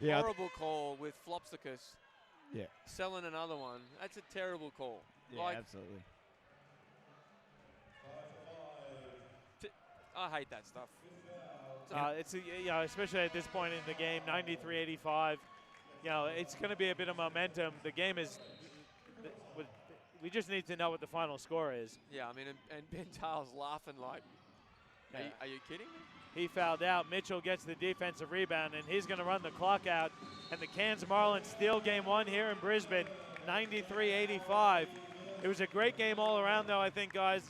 C: Yeah.
B: Horrible call with Flopsicus.
C: Yeah.
B: Selling another one. That's a terrible call.
C: Yeah, absolutely.
B: I hate that stuff.
A: It's especially at this point in the game, 93-85. It's going to be a bit of momentum. The game is. We just need to know what the final score is.
B: Yeah, I mean, and Ben Towles laughing like, are you kidding me?
A: He fouled out. Mitchell gets the defensive rebound, and he's going to run the clock out. And the Cairns Marlins steal Game 1 here in Brisbane, 93-85. It was a great game all around, though, I think, guys.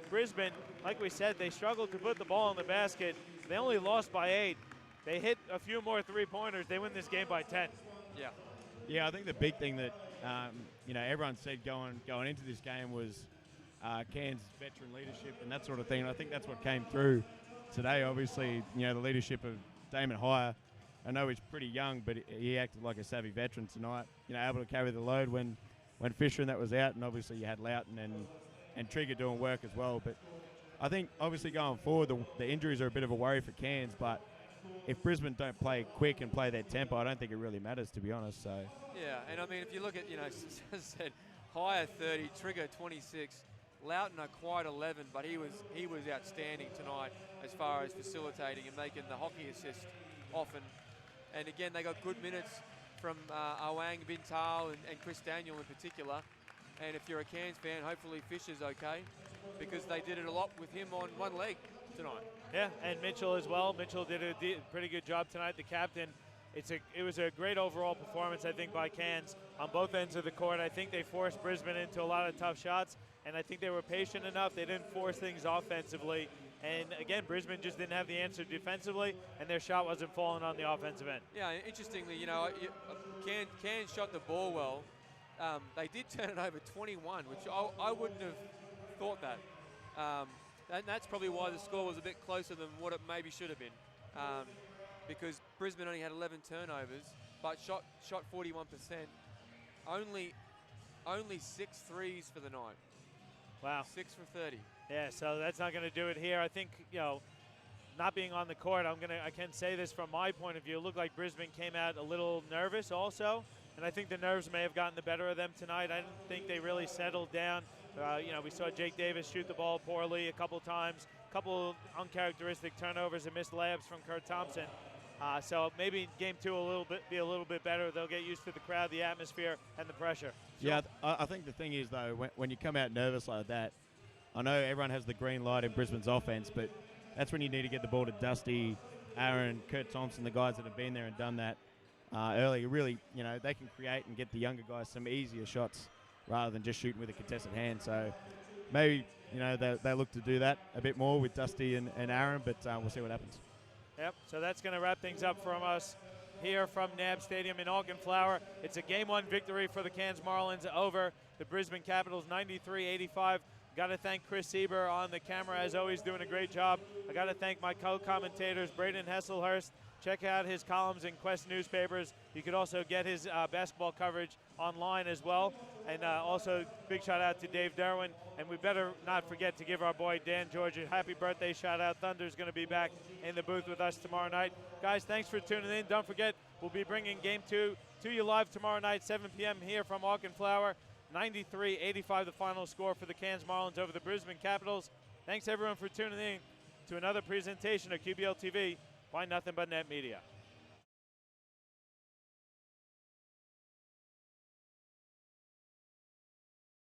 A: Brisbane, like we said, they struggled to put the ball in the basket. They only lost by 8. They hit a few more three-pointers. They win this game by 10.
B: Yeah.
C: Yeah, I think the big thing that, everyone said going into this game was Cairns' veteran leadership and that sort of thing. And I think that's what came through today. Obviously, the leadership of Damon Hire. I know he's pretty young, but he acted like a savvy veteran tonight. Able to carry the load when Fisher and that was out, and obviously you had Loughton and Trigger doing work as well. But I think obviously going forward, the injuries are a bit of a worry for Cairns. But if Brisbane don't play quick and play their tempo, I don't think it really matters, to be honest. So.
B: Yeah, and I mean, if you look at, as I said, Hire 30, Trigger 26, Loughton a quiet 11, but he was outstanding tonight as far as facilitating and making the hockey assist often. And again, they got good minutes from Awang Bintal and Chris Daniel in particular. And if you're a Cairns fan, hopefully Fisher's okay, because they did it a lot with him on one leg tonight.
A: Yeah, and Mitchell as well. Mitchell did a pretty good job tonight, the captain. It was a great overall performance, I think, by Cairns on both ends of the court. I think they forced Brisbane into a lot of tough shots, and I think they were patient enough. They didn't force things offensively. And again, Brisbane just didn't have the answer defensively, and their shot wasn't falling on the offensive end.
B: Yeah, interestingly, Cairns shot the ball well. They did turn it over 21, which I wouldn't have thought that. And that's probably why the score was a bit closer than what it maybe should have been. Because Brisbane only had 11 turnovers, but shot 41%. Only 6 threes for the night.
A: Wow.
B: 6 from 30.
A: Yeah, so that's not going to do it here. I think, not being on the court, I can say this from my point of view. It looked like Brisbane came out a little nervous also, and I think the nerves may have gotten the better of them tonight. I didn't think they really settled down. We saw Jake Davis shoot the ball poorly a couple times. couple uncharacteristic turnovers and missed layups from Kurt Thompson. So maybe game 2 be a little bit better. They'll get used to the crowd, the atmosphere, and the pressure.
C: Yeah, I think the thing is, though, when you come out nervous like that, I know everyone has the green light in Brisbane's offense, but that's when you need to get the ball to Dusty, Aaron, Kurt Thompson, the guys that have been there and done that early. Really, they can create and get the younger guys some easier shots rather than just shooting with a contested hand. So maybe, they look to do that a bit more with Dusty and Aaron, but we'll see what happens.
A: Yep, so that's going to wrap things up from us here from NAB Stadium in Auckland Flower. It's a Game 1 victory for the Cairns Marlins over the Brisbane Capitals, 93-85. Got to thank Chris Sieber on the camera, as always, doing a great job. I got to thank my co-commentators, Braden Hesselhurst. Check out his columns in Quest newspapers. You could also get his basketball coverage online as well. And also, big shout out to Dave Derwin. And we better not forget to give our boy Dan George a happy birthday shout out. Thunder's going to be back in the booth with us tomorrow night. Guys, thanks for tuning in. Don't forget, we'll be bringing Game 2 to you live tomorrow night, 7 p.m. here from Auckland Flower. 93-85 the final score for the Cairns Marlins over the Brisbane Capitals. Thanks everyone for tuning in to another presentation of QBL TV by Nothing But Net Media.